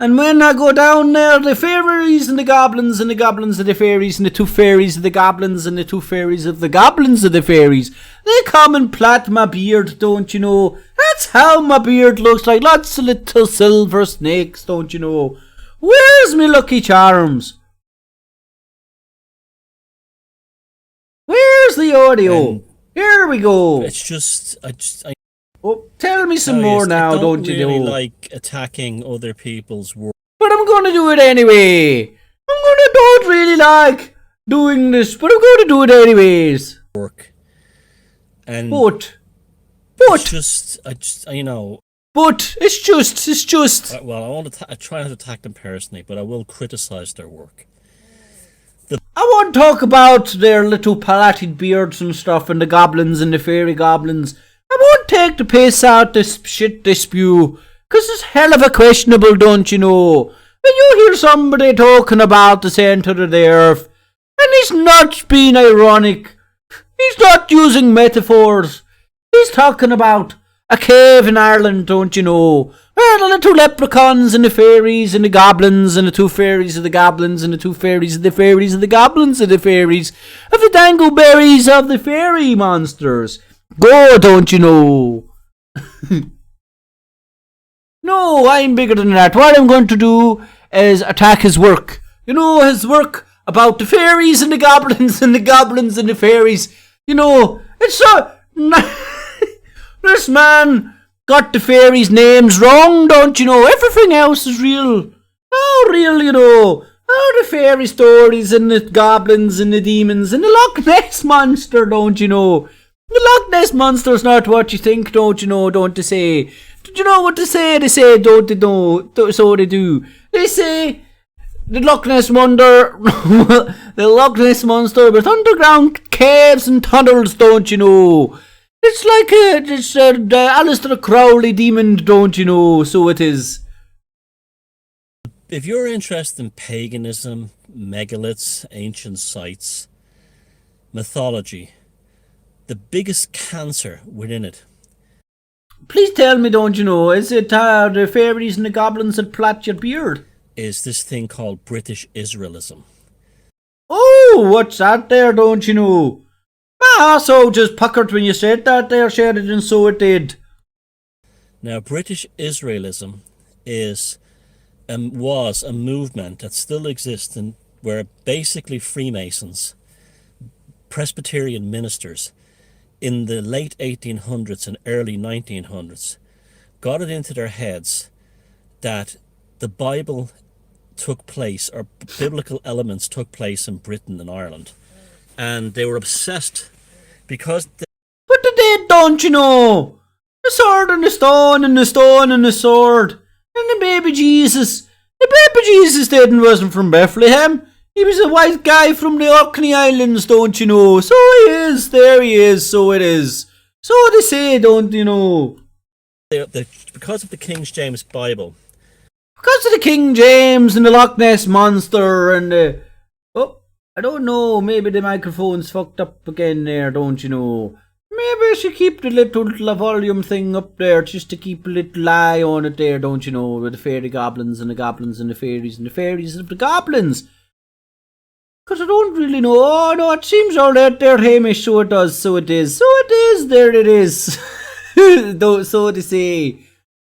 And when I go down there, the fairies and the goblins of the fairies and the two fairies of the goblins and the two fairies of the goblins of the fairies, they come and plait my beard, don't you know. That's how my beard looks like, lots of little silver snakes, don't you know. Where's me Lucky Charms? Where's the audio? Here we go. It's just, Oh, tell me some more now, don't you really know? like attacking other people's work. But I'm going to do it anyway. Don't really like doing this, but I'm going to do it anyways. And But you know. But it's just. Well, I try not to attack them personally, but I will criticize their work. I won't talk about their little palatted beards and stuff and the goblins and the fairy goblins. I won't take the piss out this shit they spew, 'cause it's hell of a questionable, don't you know? When you hear somebody talking about the centre of the earth, and he's not being ironic, he's not using metaphors, he's talking about a cave in Ireland, don't you know, where the little leprechauns and the fairies and the goblins and the two fairies of the goblins and the two fairies of the fairies of the goblins of the fairies of the dangleberries of the fairy monsters go, don't you know. No, I'm bigger than that. What I'm going to do is attack his work. You know, his work about the fairies and the goblins and the goblins and the fairies. You know, it's so... This man got the fairies' names wrong, don't you know? Everything else is real. Oh, real, you know. Oh, the fairy stories and the goblins and the demons and the Loch Ness Monster, don't you know? The Loch Ness Monster's not what you think, don't you know, don't they say? Do you know what they say? They say, don't they know? So they do. They say the Loch Ness Monster, the Loch Ness Monster with underground caves and tunnels, don't you know? It's like the Alistair Crowley demon, don't you know? So it is. If you're interested in paganism, megaliths, ancient sites, mythology, the biggest cancer within it. Please tell me, don't you know, is it the fairies and the goblins that plait your beard? Is this thing called British Israelism. Oh, what's that there, don't you know? Ah, so just puckered when you said that there, Sheridan, so it did. Now, British Israelism was a movement that still exists, and where basically Freemasons, Presbyterian ministers, in the late 1800s and early 1900s, got it into their heads that the Bible took place, or biblical elements took place in Britain and Ireland. And they were obsessed because... But they did, don't you know? The sword and the stone and the stone and the sword. And the baby Jesus. The baby Jesus wasn't from Bethlehem. He was a white guy from the Orkney Islands, don't you know? So he is, there he is, so it is. So they say, don't you know? Because of the King James Bible. Because of the King James and the Loch Ness Monster and the... Oh, I don't know, maybe the microphone's fucked up again there, don't you know? Maybe I should keep the little volume thing up there just to keep a little eye on it there, don't you know? With the fairy goblins and the goblins and the fairies of the goblins. Because I don't really know. Oh, no, it seems alright there, Hamish. So it does. So it is. So it is. There it is. So they say.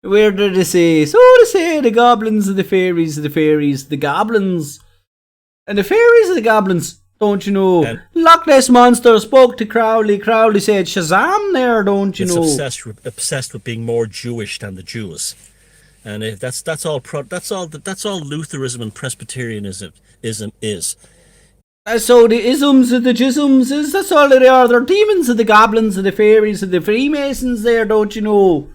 Where did they say? So they say the goblins and the fairies, the goblins. And the fairies and the goblins. Don't you know? Loch Ness Monster spoke to Crowley. Crowley said Shazam there, don't you know? It's obsessed with being more Jewish than the Jews. And that's all Lutheranism and Presbyterianism is. So the isms and the jisms is, that's all they are. They're demons of the goblins and the fairies and the Freemasons there, don't you know?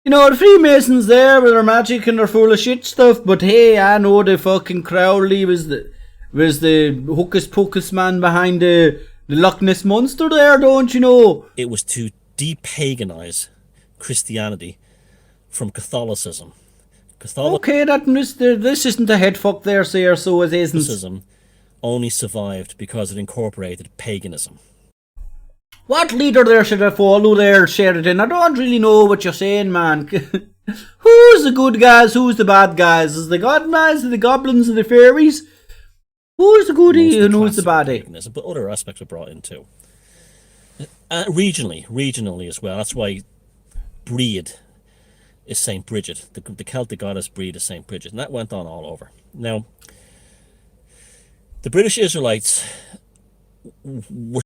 You know, the Freemasons there with their magic and their full of shit stuff, but hey, I know the fucking Crowley was the hocus pocus man behind the Loch Ness Monster there, don't you know? It was to de-paganize Christianity from Catholicism. Okay, this isn't a head fuck there, sir, so it isn't. Catholicism only survived because it incorporated paganism. What leader there should I follow there, Sheridan? I don't really know what you're saying, man. Who's the good guys? Who's the bad guys? Is the god guys, the goblins, and the fairies? Who's the goodie and who's the baddie? Paganism, but other aspects were brought in too. Regionally as well. That's why Breed is Saint Bridget. The Celtic goddess Breed is Saint Bridget, and that went on all over. Now, the British Israelites were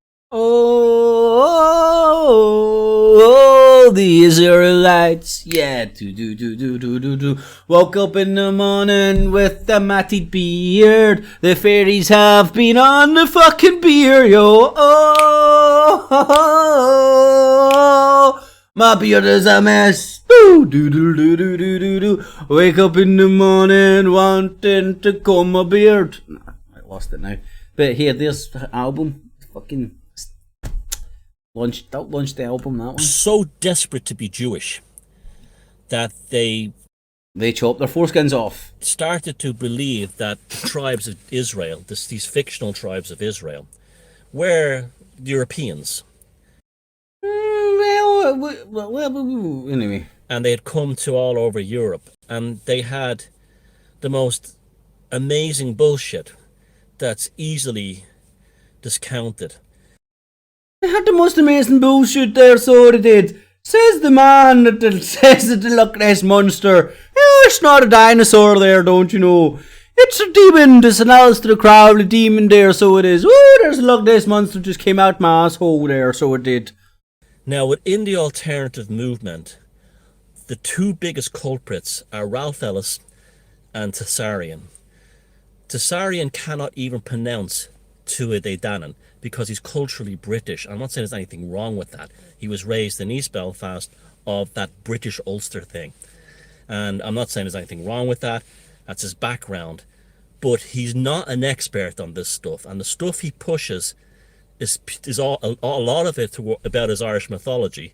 Oh, the Israelites, yeah, do. Woke up in the morning with a matted beard. The fairies have been on the fucking beer, yo. Oh, my beard is a mess. Do. Wake up in the morning wanting to comb my beard. I lost it now. But here, there's the album. Fucking launched the album, that one. So desperate to be Jewish that they chopped their foreskins off. Started to believe that the tribes of Israel, these fictional tribes of Israel, were Europeans. Well, anyway. And they had come to all over Europe, and they had the most amazing bullshit that's easily discounted. They had the most amazing bullshit there, so they did. Says the man that says that the Loch Ness Monster. Oh, it's not a dinosaur there, don't you know? It's a demon. There's an Alistair Crowley demon there, so it is. Oh, there's a Loch Ness Monster just came out my asshole there, so it did. Now, within the alternative movement, the two biggest culprits are Ralph Ellis and Tessarian. Tessarian cannot even pronounce Tuatha Danann because he's culturally British. I'm not saying there's anything wrong with that. He was raised in East Belfast of that British Ulster thing. And I'm not saying there's anything wrong with that. That's his background. But he's not an expert on this stuff. And the stuff he pushes is all, a lot of it about his Irish mythology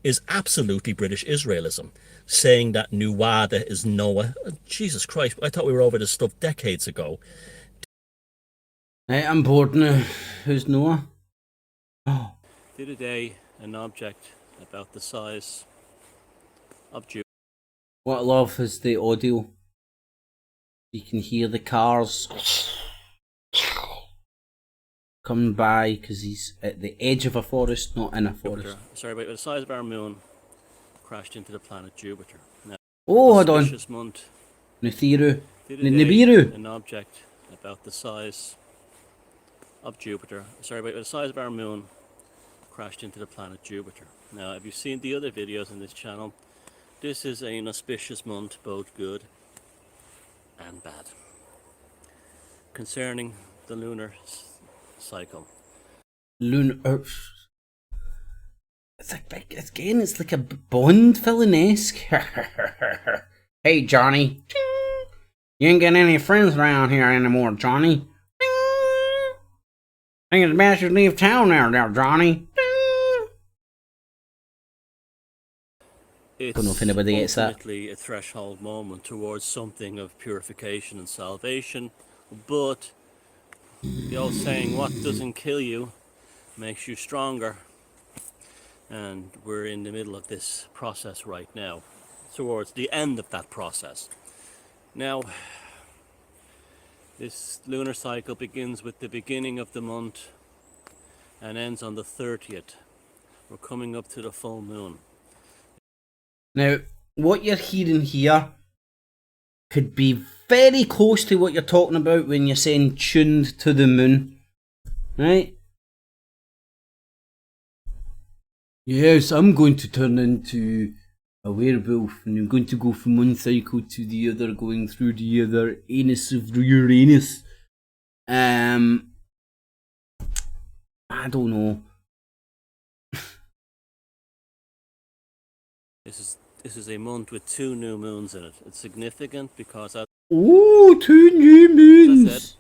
is absolutely British Israelism. Saying that Nuada is Noah. Jesus Christ, I thought we were over this stuff decades ago. Hey, I'm bored now. Who's Noah? Oh. The other day, an object about the size of Jupiter. What I love is the audio. You can hear the cars coming by because he's at the edge of a forest, not in a forest. Sorry, but the size of our moon crashed into the planet Jupiter. Now, hold on. Month, Nibiru. An object about the size of Jupiter. Sorry, but the size of our moon crashed into the planet Jupiter. Now, have you seen the other videos on this channel? This is an auspicious month, both good and bad, concerning the lunar cycle. It's like a Bond villain-esque. Hey, Johnny. You ain't got any friends around here anymore, Johnny. I think it's best you leave town there, Johnny. It's ultimately a threshold moment towards something of purification and salvation, but the old saying, what doesn't kill you makes you stronger. And we're in the middle of this process right now, towards the end of that process. Now, this lunar cycle begins with the beginning of the month and ends on the 30th. We're coming up to the full moon. Now, what you're hearing here could be very close to what you're talking about when you're saying tuned to the moon, right? Yes, I'm going to turn into a werewolf and I'm going to go from one cycle to the other, going through the other anus of Uranus. I don't know. This is a month with 2 new moons in it. It's significant because that. Oh, 2 new moons!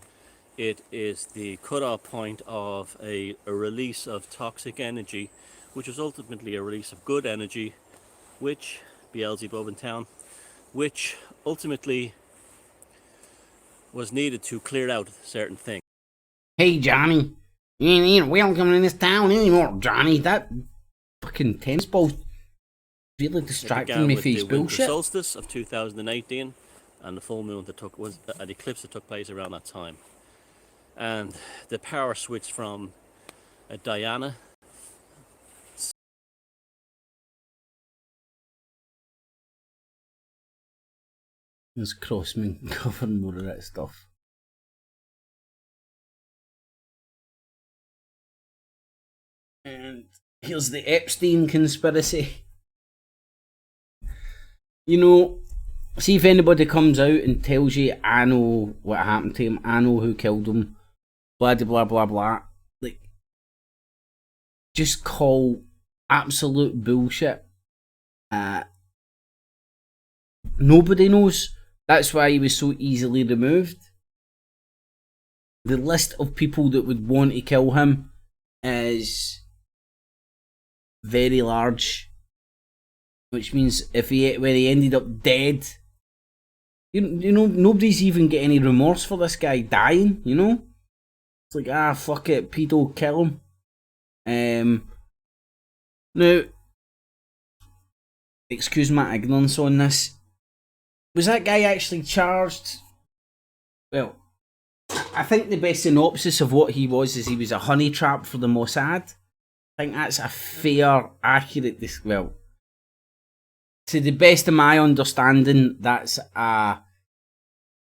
It is the cutoff point of a release of toxic energy which was ultimately a release of good energy, which, Beelzebub in town, which ultimately was needed to clear out certain things. Hey Johnny, you ain't welcome in this town anymore, Johnny. That fucking tennis ball's really distracting me from his bullshit. The solstice of 2018 and the full moon that was an eclipse that took place around that time, and the power switched from Diana. There's Crossman covering more of that stuff. And here's the Epstein conspiracy. You know, see if anybody comes out and tells you, I know what happened to him, I know who killed him, blah blah blah blah. Like, just call absolute bullshit. Nobody knows. That's why he was so easily removed. The list of people that would want to kill him is very large, which means when he ended up dead, you know, nobody's even get any remorse for this guy dying. You know, it's like, fuck it, pedo, kill him. Now, excuse my ignorance on this. Was that guy actually charged? Well, I think the best synopsis of what he was is he was a honey trap for the Mossad. I think that's a fair, accurate. Well, to the best of my understanding, that's a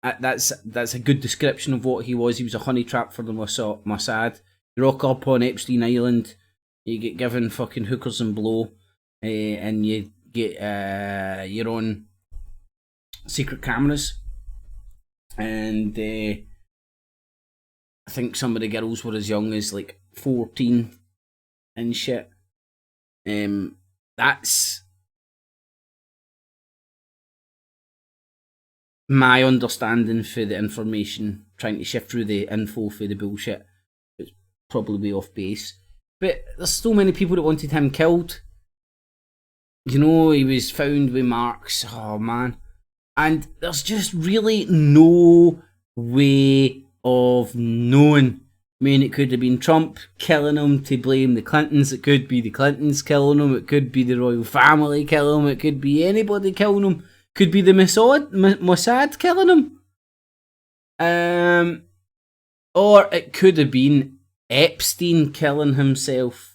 good description of what he was. He was a honey trap for the Mossad. You rock up on Epstein Island, you get given fucking hookers and blow, and you get your own secret cameras, and I think some of the girls were as young as like 14 and shit. That's my understanding for the information, trying to shift through the info for the bullshit. It's probably way off base, but there's so many people that wanted him killed. You know, he was found with marks. Oh man. And there's just really no way of knowing. I mean, it could have been Trump killing him to blame the Clintons. It could be the Clintons killing him. It could be the royal family killing him. It could be anybody killing him. Could be the Mossad killing him. Or it could have been Epstein killing himself.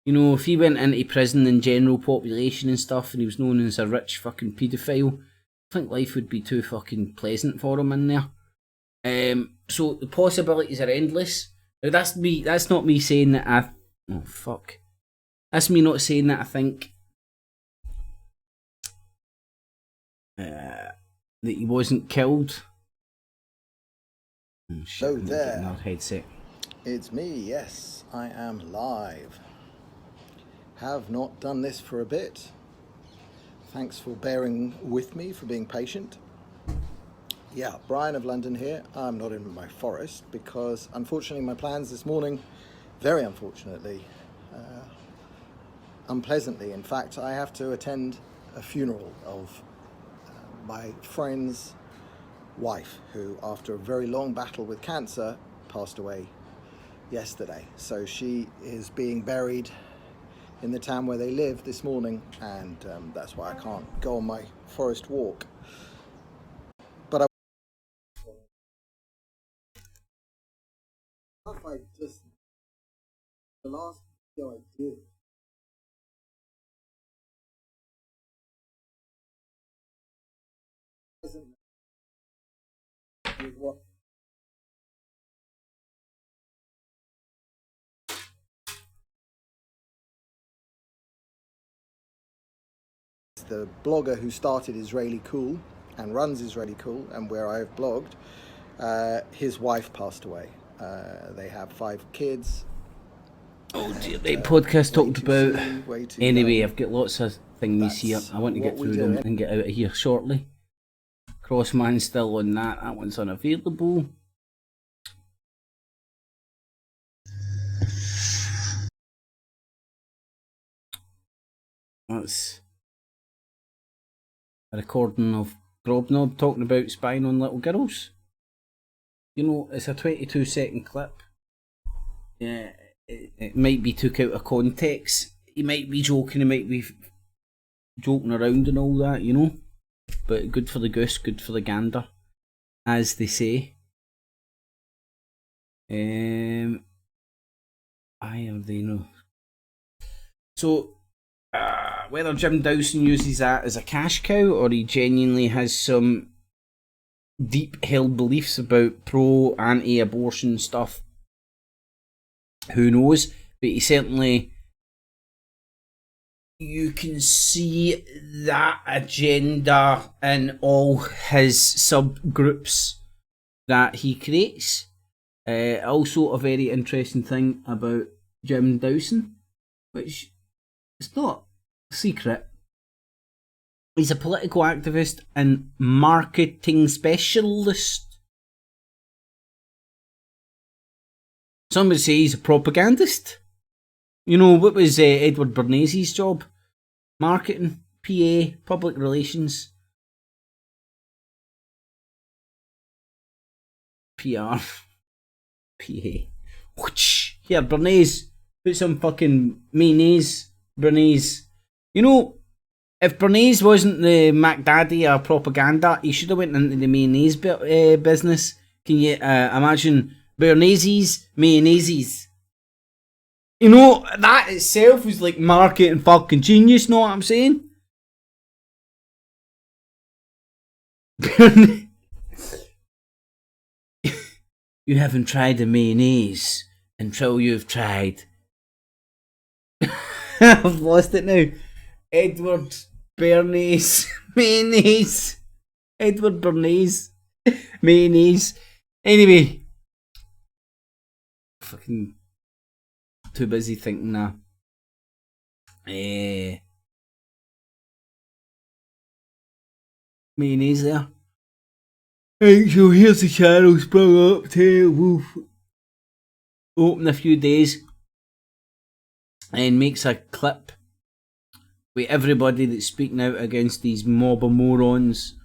You know, if he went into prison in general population and stuff, and he was known as a rich fucking paedophile, I think life would be too fucking pleasant for him in there. So the possibilities are endless. Now that's me. That's not me saying that That's me not saying that I think that he wasn't killed. Oh, shit, So there. Headset. It's me, yes, I am live. Have not done this for a bit. Thanks for bearing with me, for being patient. Yeah, Brian of London here. I'm not in my forest because unfortunately my plans this morning, very unfortunately, unpleasantly in fact, I have to attend a funeral of my friend's wife, who after a very long battle with cancer passed away yesterday. So she is being buried in the town where they live this morning, and that's why I can't go on my forest walk. But I just, the last video I did, isn't with what the blogger who started Israeli Cool and runs Israeli Cool, and where I've blogged, his wife passed away. They have 5 kids. Oh dear, the podcast talked about. Anyway, I've got lots of things here. I want to get through them and get out of here shortly. Crossman's still on that. That one's unavailable. That's a recording of Grobnob talking about spying on little girls. You know, it's a 22-second clip. Yeah, it might be took out of context. He might be joking, he might be joking around and all that, you know. But good for the goose, good for the gander, as they say. I already know. So, whether Jim Dawson uses that as a cash cow or he genuinely has some deep held beliefs about pro anti-abortion stuff, who knows? But he certainly, you can see that agenda in all his subgroups that he creates. Also a very interesting thing about Jim Dawson, which is not a secret. He's a political activist and marketing specialist. Somebody say he's a propagandist. You know, what was Edward Bernays' job? Marketing, PA, public relations, PR, PA. Whoosh. Here, Bernays, put some fucking mayonnaise, Bernays. You know, if Bernays wasn't the MacDaddy of propaganda, he should have went into the mayonnaise business. Can you imagine Bernays' mayonnaises? You know, that itself is like marketing fucking genius, know what I'm saying? You haven't tried a mayonnaise until you've tried. I've lost it now. Edward Bernays mayonnaise. Edward Bernays mayonnaise. Anyway, fucking too busy thinking now. Mayonnaise there. Right, so here's the channel sprung up to Wolf. Open a few days and makes a clip with everybody that's speaking out against these mob of morons.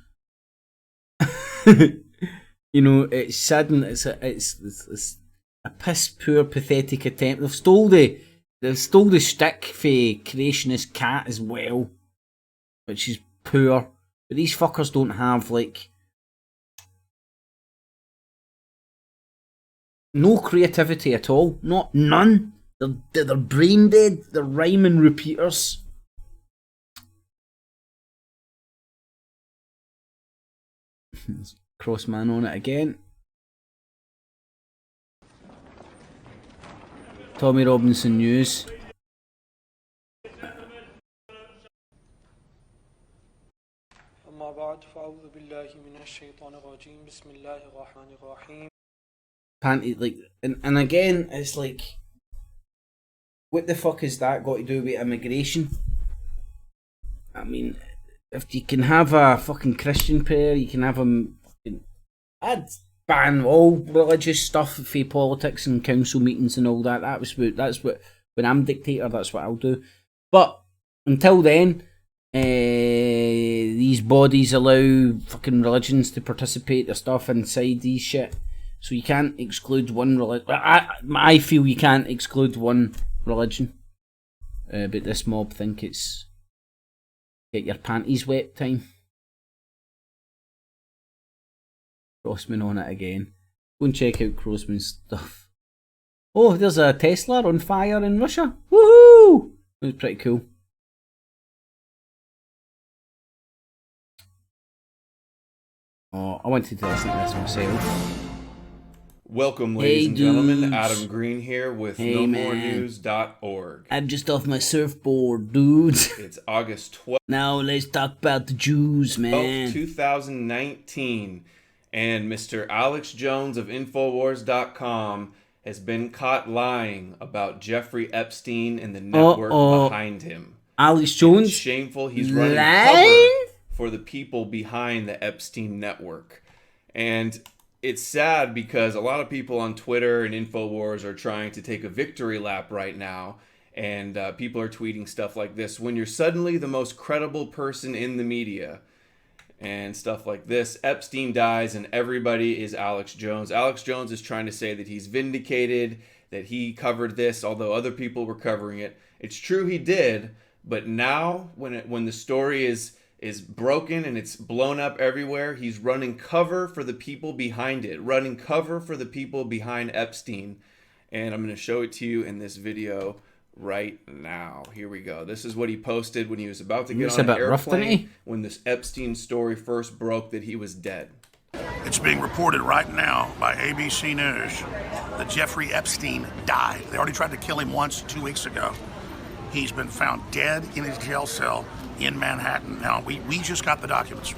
You know, it's saddening. It's a piss poor, pathetic attempt. They've stole the stick for Creationist Cat as well, which is poor. But these fuckers don't have like no creativity at all. None. They're brain dead. They're rhyming repeaters. Crossman on it again. Tommy Robinson News. Panty, like, and again, it's like, what the fuck has that got to do with immigration? I mean, if you can have a fucking Christian prayer, you can have a fucking, I'd ban all religious stuff for politics and council meetings and all that. That's what when I'm dictator, that's what I'll do. But until then, these bodies allow fucking religions to participate their stuff inside these shit. So you can't exclude one religion. I feel you can't exclude one religion. But this mob think it's get your panties wet time. Crossman on it again. Go and check out Crossman's stuff. Oh, there's a Tesla on fire in Russia. Woohoo! It was pretty cool. Oh, I wanted to listen to this myself. Welcome, ladies and gentlemen. Dudes. Adam Green here with NoMoreNews.org. I'm just off my surfboard, dudes. It's August 12th. Now let's talk about the Jews, man. 2019. And Mr. Alex Jones of Infowars.com has been caught lying about Jeffrey Epstein and the network behind him. Alex Jones? It's shameful. He's running cover for the people behind the Epstein network. And it's sad because a lot of people on Twitter and Infowars are trying to take a victory lap right now and people are tweeting stuff like this. When you're suddenly the most credible person in the media, and stuff like this. Epstein dies and everybody is Alex Jones. Alex Jones is trying to say that he's vindicated, that he covered this, although other people were covering it. It's true he did, but now when the story is broken and it's blown up everywhere, he's running cover for the people behind it, running cover for the people behind Epstein. And I'm going to show it to you in this video right now. Here we go. This is what he posted when he was about to get on an airplane when this Epstein story first broke that he was dead. It's being reported right now by ABC News that Jeffrey Epstein died. They already tried to kill him once 2 weeks ago. He's been found dead in his jail cell in Manhattan. Now, we just got the documents.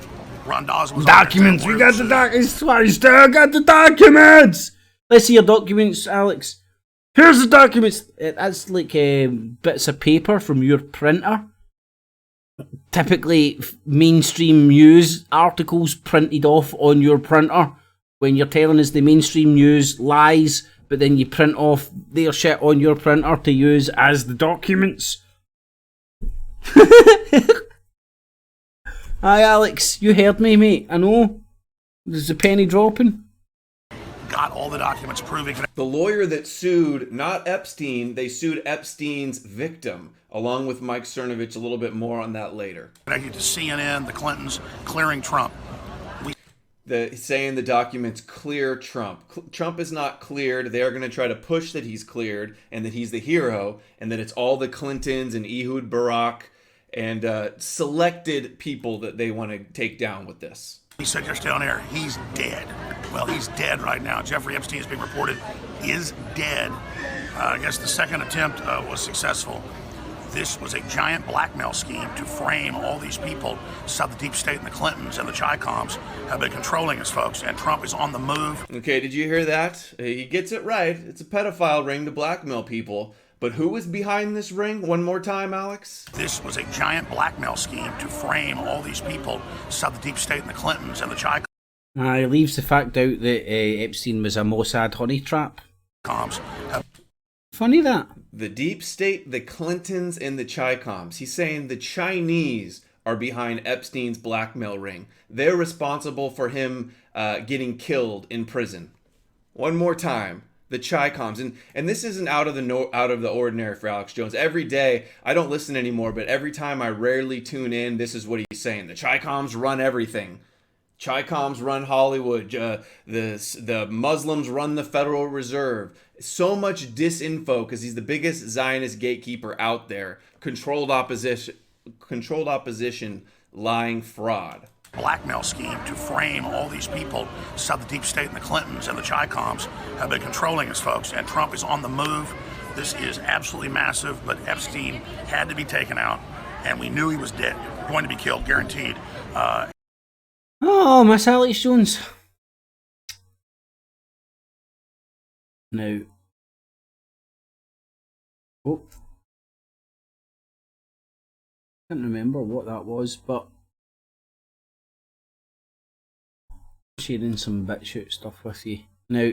Ron Dawes was documents. We got the documents. I still got the documents. Let's see your documents, Alex. Here's the documents. That's like bits of paper from your printer. Typically, mainstream news articles printed off on your printer. When you're telling us the mainstream news lies, but then you print off their shit on your printer to use as the documents. Hi, Alex. You heard me, mate. I know. There's a penny dropping. Got all the documents proving the lawyer that sued, not Epstein, they sued Epstein's victim, along with Mike Cernovich. A little bit more on that later. Connected to CNN, the Clintons clearing Trump. Saying the documents clear Trump. Trump is not cleared. They are going to try to push that he's cleared and that he's the hero and that it's all the Clintons and Ehud Barak and selected people that they want to take down with this. He said just down there, he's dead. Well, he's dead right now. Jeffrey Epstein is being reported is dead. I guess the second attempt was successful. This was a giant blackmail scheme to frame all these people. This is how the deep state and the Clintons and the Chi-Coms have been controlling us, folks, and Trump is on the move. Okay, did you hear that? He gets it right. It's a pedophile ring to blackmail people. But who was behind this ring? One more time, Alex. This was a giant blackmail scheme to frame all these people. This is how the deep state and the Clintons and the Chi-Coms. He leaves the fact out that Epstein was a Mossad honey trap. Funny that. The deep state, the Clintons, and the Chi-Coms. He's saying the Chinese are behind Epstein's blackmail ring. They're responsible for him getting killed in prison. One more time. The Chi-Coms. And this isn't out of the ordinary for Alex Jones. Every day, I don't listen anymore, but every time I rarely tune in, this is what he's saying. The Chi-Coms run everything. Chi-Coms run Hollywood. The Muslims run the Federal Reserve. So much disinfo because he's the biggest Zionist gatekeeper out there. Controlled opposition, lying fraud. Blackmail scheme to frame all these people. This is how the deep state and the Clintons and the Chi-Coms have been controlling us, folks, and Trump is on the move. This is absolutely massive, but Epstein had to be taken out, and we knew he was dead, going to be killed, guaranteed. Oh, Miss Alex Jones. Now. Oh. Can't remember what that was, but sharing some BitChute stuff with you. Now,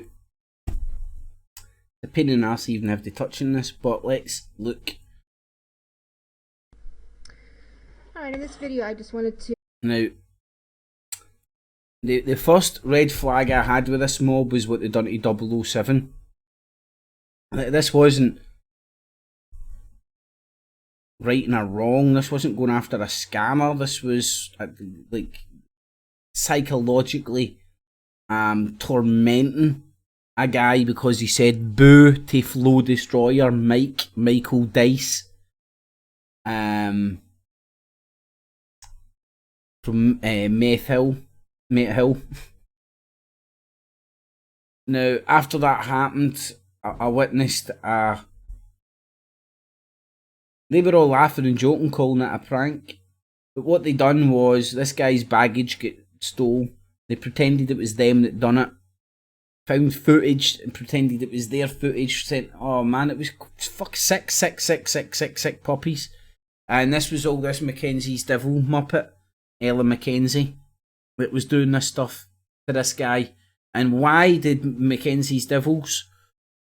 the pain in the arse even have to touch on this, but let's look. Alright, in this video I just wanted to... Now, the first red flag I had with this mob was what they done to 007. This wasn't right and a wrong, this wasn't going after a scammer, this was like psychologically tormenting a guy because he said boo to Flow Destroyer Michael Dice from Meth Hill. Now after that happened, I witnessed they were all laughing and joking, calling it a prank. But what they done was, this guy's baggage got stole. They pretended it was them that done it. Found footage and pretended it was their footage. Said, oh man, it was fuck sick puppies. And this was all this Mackenzie's devil muppet, Ellen Mackenzie, that was doing this stuff to this guy. And why did Mackenzie's devils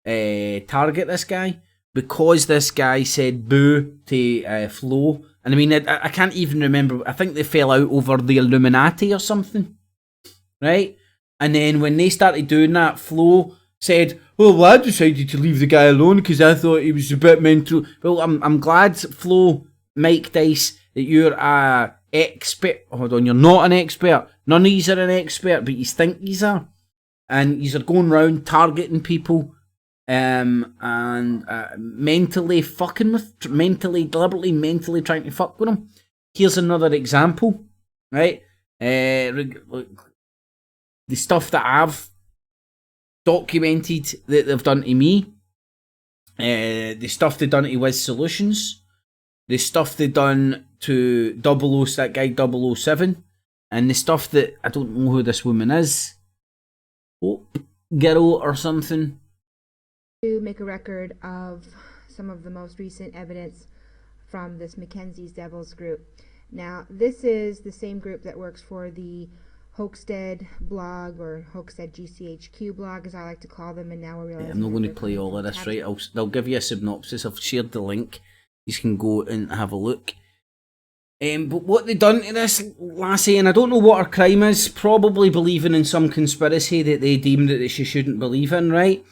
target this guy? because this guy said boo to Flo, and I mean, I can't even remember, I think they fell out over the Illuminati or something, right? And then when they started doing that, Flo said, well, I decided to leave the guy alone because I thought he was a bit mental. Well, I'm glad, Flo, Mike Dice, that you're a expert. Hold on, you're not an expert. None of yous are an expert, but yous think yous are. And yous are going round targeting people and mentally fucking with, deliberately mentally trying to fuck with them. Here's another example, right? The stuff that I've documented that they've done to me, the stuff they've done to Wiz Solutions, the stuff they've done to that guy 007, and the stuff that I don't know who this woman is, girl or something. To make a record of some of the most recent evidence from this Mackenzie's Devils group. Now, this is the same group that works for the Hoaxdead blog, or Hoaxdead GCHQ blog, as I like to call them, and now we're realizing... I'm not going to play all of this, right? I'll give you a synopsis. I've shared the link. You can go and have a look. But what they done to this lassie, and I don't know what her crime is, probably believing in some conspiracy that they deem that she shouldn't believe in, right?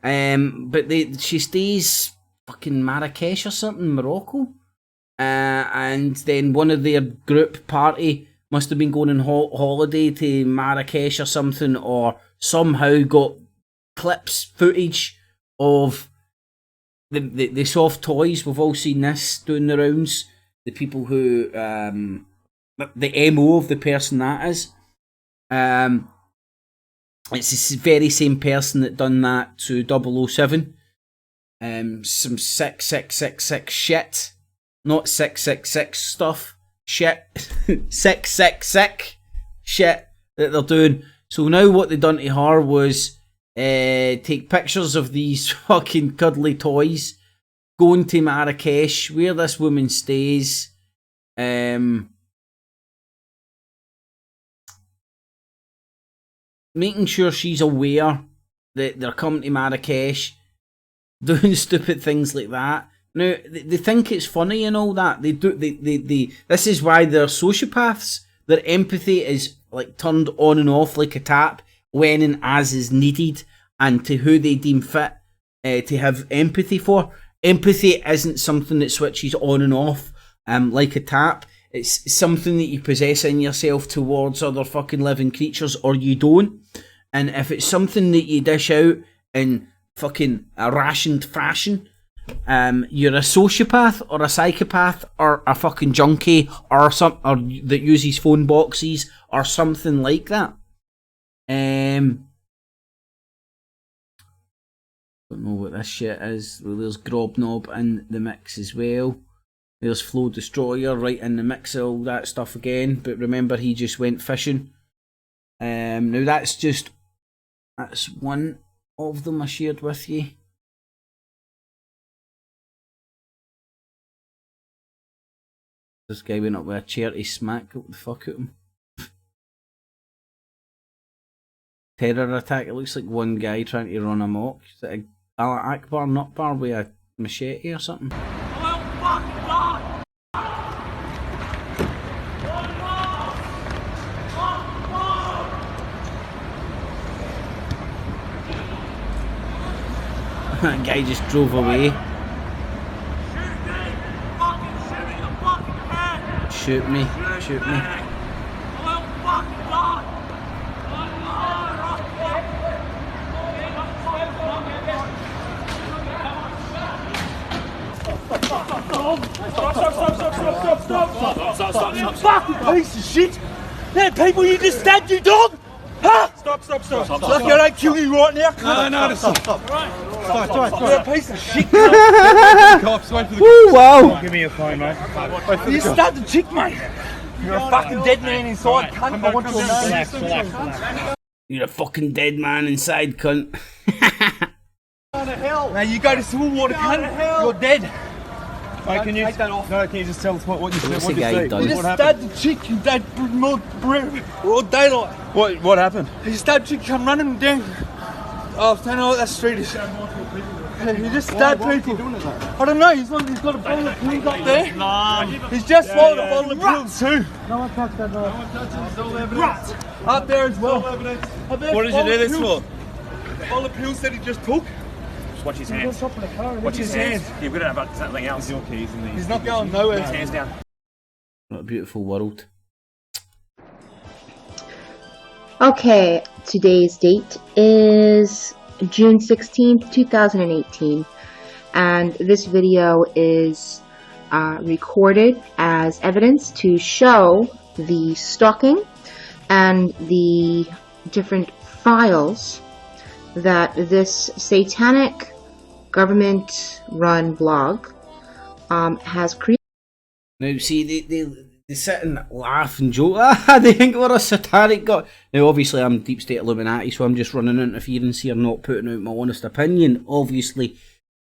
But she stays fucking Marrakesh or something, Morocco. And then one of their group party must have been going on holiday to Marrakesh or something, or somehow got footage of the soft toys. We've all seen this doing the rounds. The people who, the MO of the person that is. It's the very same person that done that to 007. Some 6666 shit. Not 666 stuff. Shit. 666 shit that they're doing. So now what they done to her was take pictures of these fucking cuddly toys, going to Marrakesh, where this woman stays, making sure she's aware that they're coming to Marrakesh, doing stupid things like that. Now, they think it's funny and all that. This is why they're sociopaths. Their empathy is like turned on and off like a tap when and as is needed, and to who they deem fit to have empathy for. Empathy isn't something that switches on and off like a tap. It's something that you possess in yourself towards other fucking living creatures, or you don't. And if it's something that you dish out in fucking a rationed fashion, you're a sociopath or a psychopath or a fucking junkie or that uses phone boxes or something like that. Don't know what this shit is. Well, there's Grobnob in the mix as well. There's Flow Destroyer right in the mix of all that stuff again. But remember, he just went fishing. Now that's one of them I shared with you. This guy went up with a chair to smack the fuck out of him. Terror attack. It looks like one guy trying to run amok. Is it a Allah Akbar nut bar with a machete or something? That guy just drove away. Shoot me, shoot me. Stop, you fucking piece of shit! That people you just stabbed, you dog! Huh? Stop. Look, I don't kill you right now. No, stop. Stop. You're a piece of shit. Cops, wait for the cops. Wow. Give me your phone, mate. You stabbed the chick, mate. You're a fucking dead man inside, cunt. I want your name. Relax. You're a fucking dead man inside, cunt. Now you go to civil water, cunt. You're dead. Mate, can you take that off? No, can you just tell us what you see? What's the guy done? You just stabbed the chick and dead broad daylight. What happened? He stabbed chick, come running down. Oh, I don't know what that street is. He just stabbed people. I don't know, he's got a bottle of pills up there. Nah. He's just swallowed a bottle of pills too. No one touched that, no. No one touched it, it's all evidence. Up there as well. What did you do this for? The bottle of pills that he just took. Just watch his hands. Watch his hands. Yeah, we don't have something else. Your keys in these. He's not going nowhere. His hands down. What a beautiful world. Okay, today's date is June 16th, 2018, and this video is recorded as evidence to show the stalking and the different files that this satanic government-run blog has created. Now, see, they sit and laugh and joke. They think we're a satanic god. Now, obviously, I'm Deep State Illuminati, so I'm just running interference here, not putting out my honest opinion. Obviously,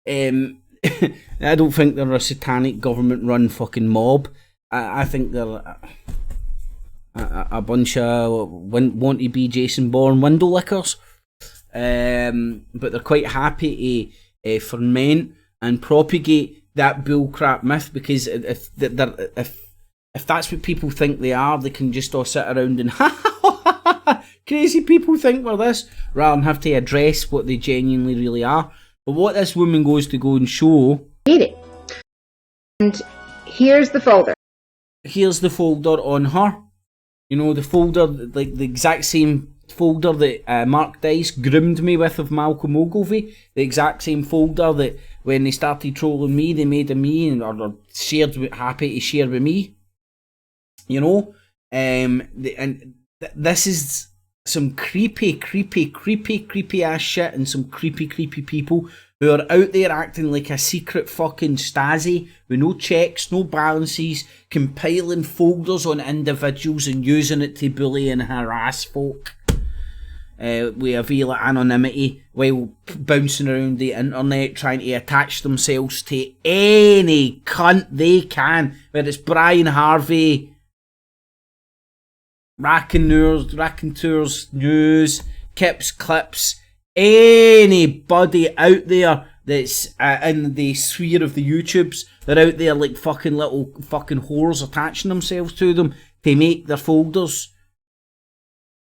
I don't think they're a satanic government-run fucking mob. I think they're a bunch of want-to-be Jason Bourne window lickers. But they're quite happy to ferment and propagate that bullcrap myth, because if that's what people think they are, they can just all sit around and crazy people think we're this, rather than have to address what they genuinely really are. But what this woman goes to go and show... And here's the folder. Here's the folder on her. You know, the folder, like the exact same folder that Mark Dice groomed me with of Malcolm Ogilvie. The exact same folder that when they started trolling me, they made of me and or shared, happy to share with me. You know, this is some creepy ass shit, and some creepy people who are out there acting like a secret fucking Stasi with no checks, no balances, compiling folders on individuals and using it to bully and harass folk with a veil of anonymity while bouncing around the internet trying to attach themselves to any cunt they can, whether it's Brian Harvey, Raconteurs News, Kips Clips, anybody out there that's in the sphere of the YouTubes. They're out there like fucking little fucking whores attaching themselves to them to make their folders.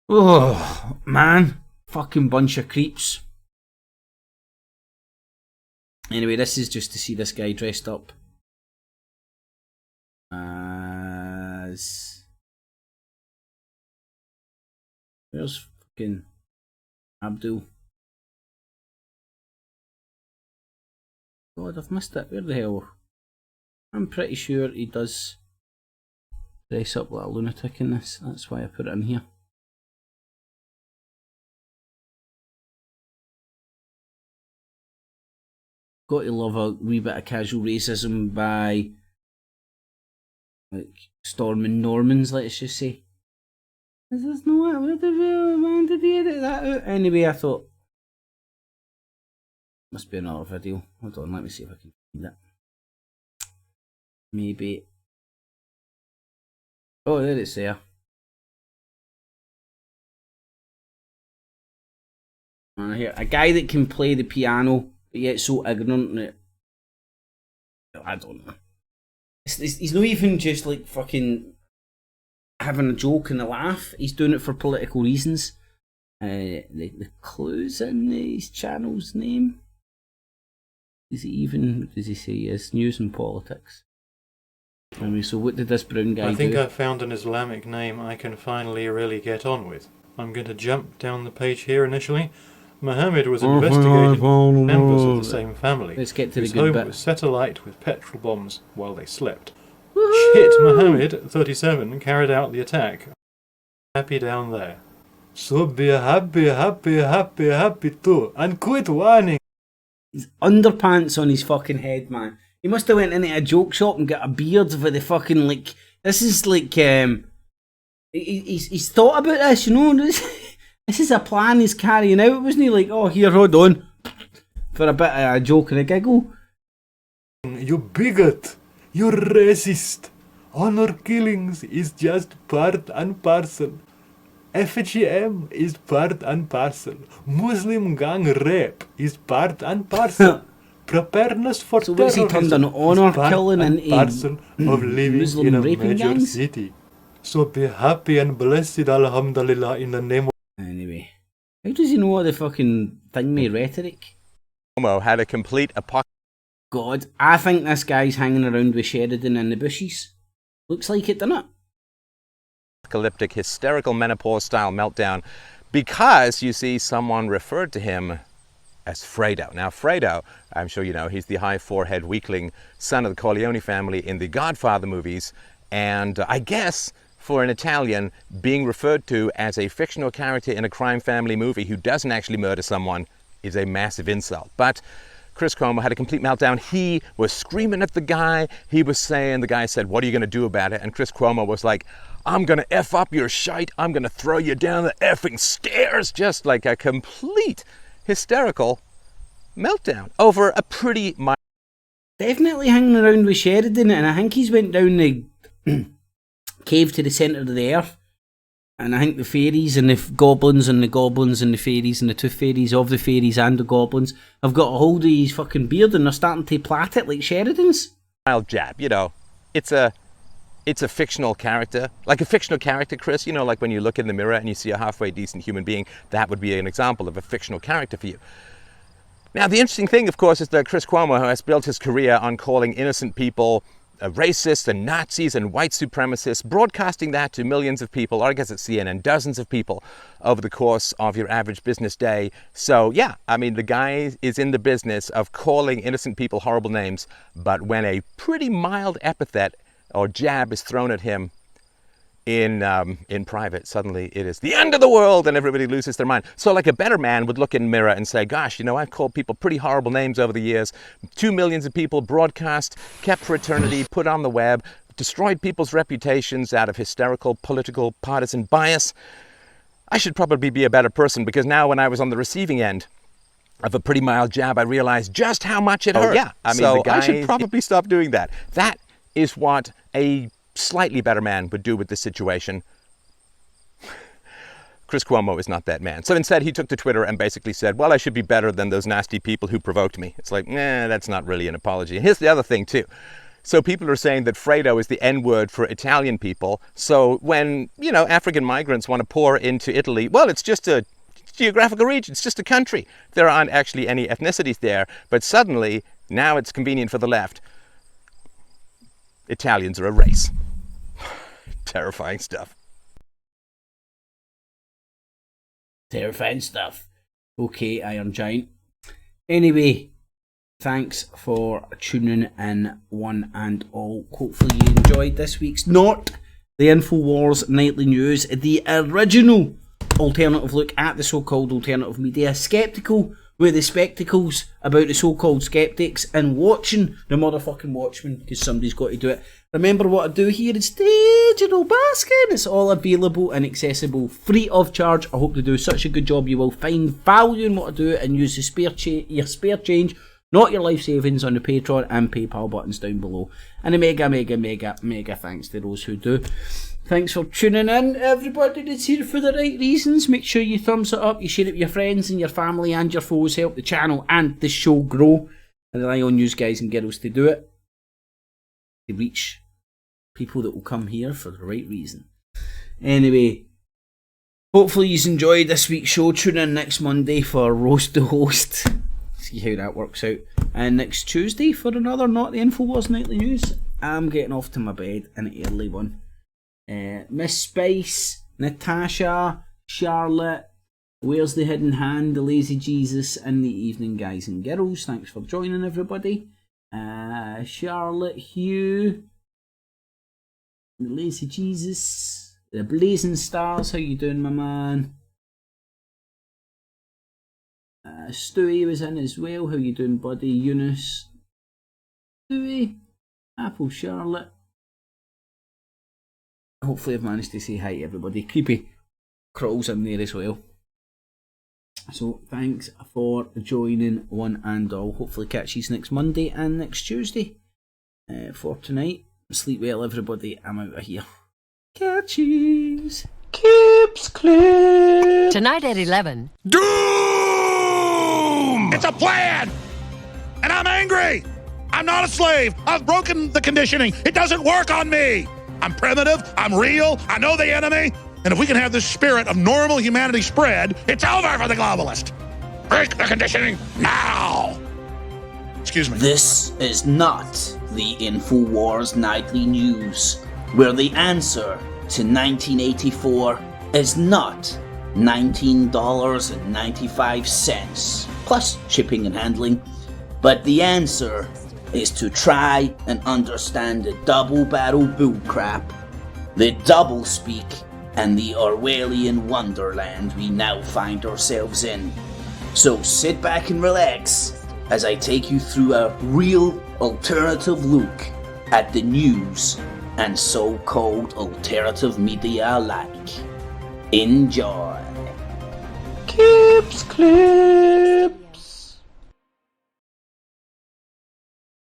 Oh, man. Fucking bunch of creeps. Anyway, this is just to see this guy dressed up as... Where's fucking Abdul? God, I've missed it. Where the hell? I'm pretty sure he does dress up like a lunatic in this. That's why I put it in here. Got to love a wee bit of casual racism by, like, storming Normans, let's just say. Is this not what the man did he edit that out? Anyway, I thought must be another video. Hold on, let me see if I can find it. Maybe. Oh, there it's there. And here, a guy that can play the piano, but yet so ignorant that I don't know. He's not even just like fucking having a joke and a laugh. He's doing it for political reasons. The clues in his channel's name. Is he even? What does he say? Yes, news and politics. Anyway, so what did this brown guy do? I think I found an Islamic name I can finally really get on with. I'm going to jump down the page here initially. Muhammad was investigated by members of the same family. Let's get to the His good home bit. was set alight with petrol bombs while they slept. Shit, Muhammad, 37, carried out the attack. Happy down there. So be happy too, and quit whining. He's underpants on his fucking head, man. He must have went into a joke shop and got a beard with the fucking, like, this is like, he's thought about this, you know, this is a plan he's carrying out, wasn't he? Like, oh, here, hold on, for a bit of a joke and a giggle. You bigot! You racist! Honor killings is just part and parcel. FGM is part and parcel. Muslim gang rape is part and parcel. Preparedness for so what's he turned an honour killing into parcel of living Muslim in a raping major gangs? city. So be happy and blessed, alhamdulillah, in the name of... Anyway, how does he know all the fucking thing-me rhetoric? Cuomo had a complete God, I think this guy's hanging around with Sheridan in the bushes. Looks like it, doesn't it? apocalyptic, hysterical menopause-style meltdown because, you see, someone referred to him as Fredo. Now, Fredo, I'm sure you know, he's the high-forehead weakling son of the Corleone family in the Godfather movies, and I guess for an Italian, being referred to as a fictional character in a crime family movie who doesn't actually murder someone is a massive insult. But Chris Cuomo had a complete meltdown. He was screaming at the guy. He was saying, the guy said, "What are you going to do about it?" And Chris Cuomo was like, "I'm going to F up your shite. I'm going to throw you down the effing stairs." Just like a complete hysterical meltdown over a pretty minor... Definitely hanging around with Sheridan, and I think he's went down the cave to the centre of the earth. And I think the fairies and the goblins and the goblins and the fairies and the tooth fairies of the fairies and the goblins have got a hold of his fucking beard and they're starting to plait it like Sheridan's. Mild jab, you know. It's a fictional character. Like a fictional character, Chris, you know, like when you look in the mirror and you see a halfway decent human being, that would be an example of a fictional character for you. Now, the interesting thing, of course, is that Chris Cuomo has built his career on calling innocent people racists and Nazis and white supremacists, broadcasting that to millions of people, or I guess at CNN, dozens of people over the course of your average business day. So yeah, I mean, the guy is in the business of calling innocent people horrible names, but when a pretty mild epithet or jab is thrown at him in private, suddenly it is the end of the world and everybody loses their mind. So like a better man would look in the mirror and say, gosh, you know, I've called people pretty horrible names over the years. 2 million of people broadcast, kept for eternity, put on the web, destroyed people's reputations out of hysterical political partisan bias. I should probably be a better person, because now when I was on the receiving end of a pretty mild jab, I realized just how much it hurt. Yeah, I mean, so the guy, I should probably stop doing that. That is what a slightly better man would do with this situation. Chris Cuomo is not that man. So instead, he took to Twitter and basically said, well, I should be better than those nasty people who provoked me. It's like, that's not really an apology. And here's the other thing, too. So people are saying that Fredo is the N-word for Italian people. So when, you know, African migrants want to pour into Italy, well, it's just a geographical region. It's just a country. There aren't actually any ethnicities there. But suddenly, now it's convenient for the left. Italians are a race. Terrifying stuff. Terrifying stuff. Okay, Iron Giant. Anyway, thanks for tuning in, one and all. Hopefully you enjoyed this week's Not the Infowars Nightly News, the original alternative look at the so-called alternative media. Skeptical with the spectacles about the so-called skeptics and watching the motherfucking Watchmen, because somebody's got to do it. Remember what I do here is digital basking. It's all available and accessible free of charge. I hope to do such a good job you will find value in what I do and use the your spare change, not your life savings, on the Patreon and PayPal buttons down below. And a mega thanks to those who do. Thanks for tuning in, everybody that's here for the right reasons. Make sure you thumbs it up, you share it with your friends and your family and your foes. Help the channel and the show grow. I rely on you guys and girls to do it, to reach people that will come here for the right reason. Anyway, hopefully you enjoyed this week's show. Tune in next Monday for Roast the Host. See how that works out. And next Tuesday for another Not the Infowars Nightly News. I'm getting off to my bed, an early one. Miss Spice, Natasha, Charlotte, Where's the Hidden Hand, the Lazy Jesus, and the evening, guys and girls. Thanks for joining, everybody. Charlotte, Hugh, the Lazy Jesus, the Blazing Stars. How you doing, my man? Stewie was in as well. How you doing, buddy? Eunice, Stewie, Apple, Charlotte. Hopefully I've managed to say hi to everybody. Creepy crawls in there as well. So thanks for joining, one and all. Hopefully catch you next Monday and next Tuesday. For tonight, sleep well, everybody. I'm out of here. Catch yous. Kips Clip. Tonight at 11. Doom! It's a plan! And I'm angry. I'm not a slave. I've broken the conditioning. It doesn't work on me. I'm primitive. I'm real. I know the enemy. And if we can have this spirit of normal humanity spread, it's over for the globalist. Break the conditioning now. Excuse me. This is not the Infowars Nightly News, where the answer to 1984 is not $19.95 plus shipping and handling, but the answer is to try and understand the double barrel bullcrap, the double speak, and the Orwellian wonderland we now find ourselves in. So sit back and relax as I take you through a real alternative look at the news and so-called alternative media alike. Enjoy. Cips Clip.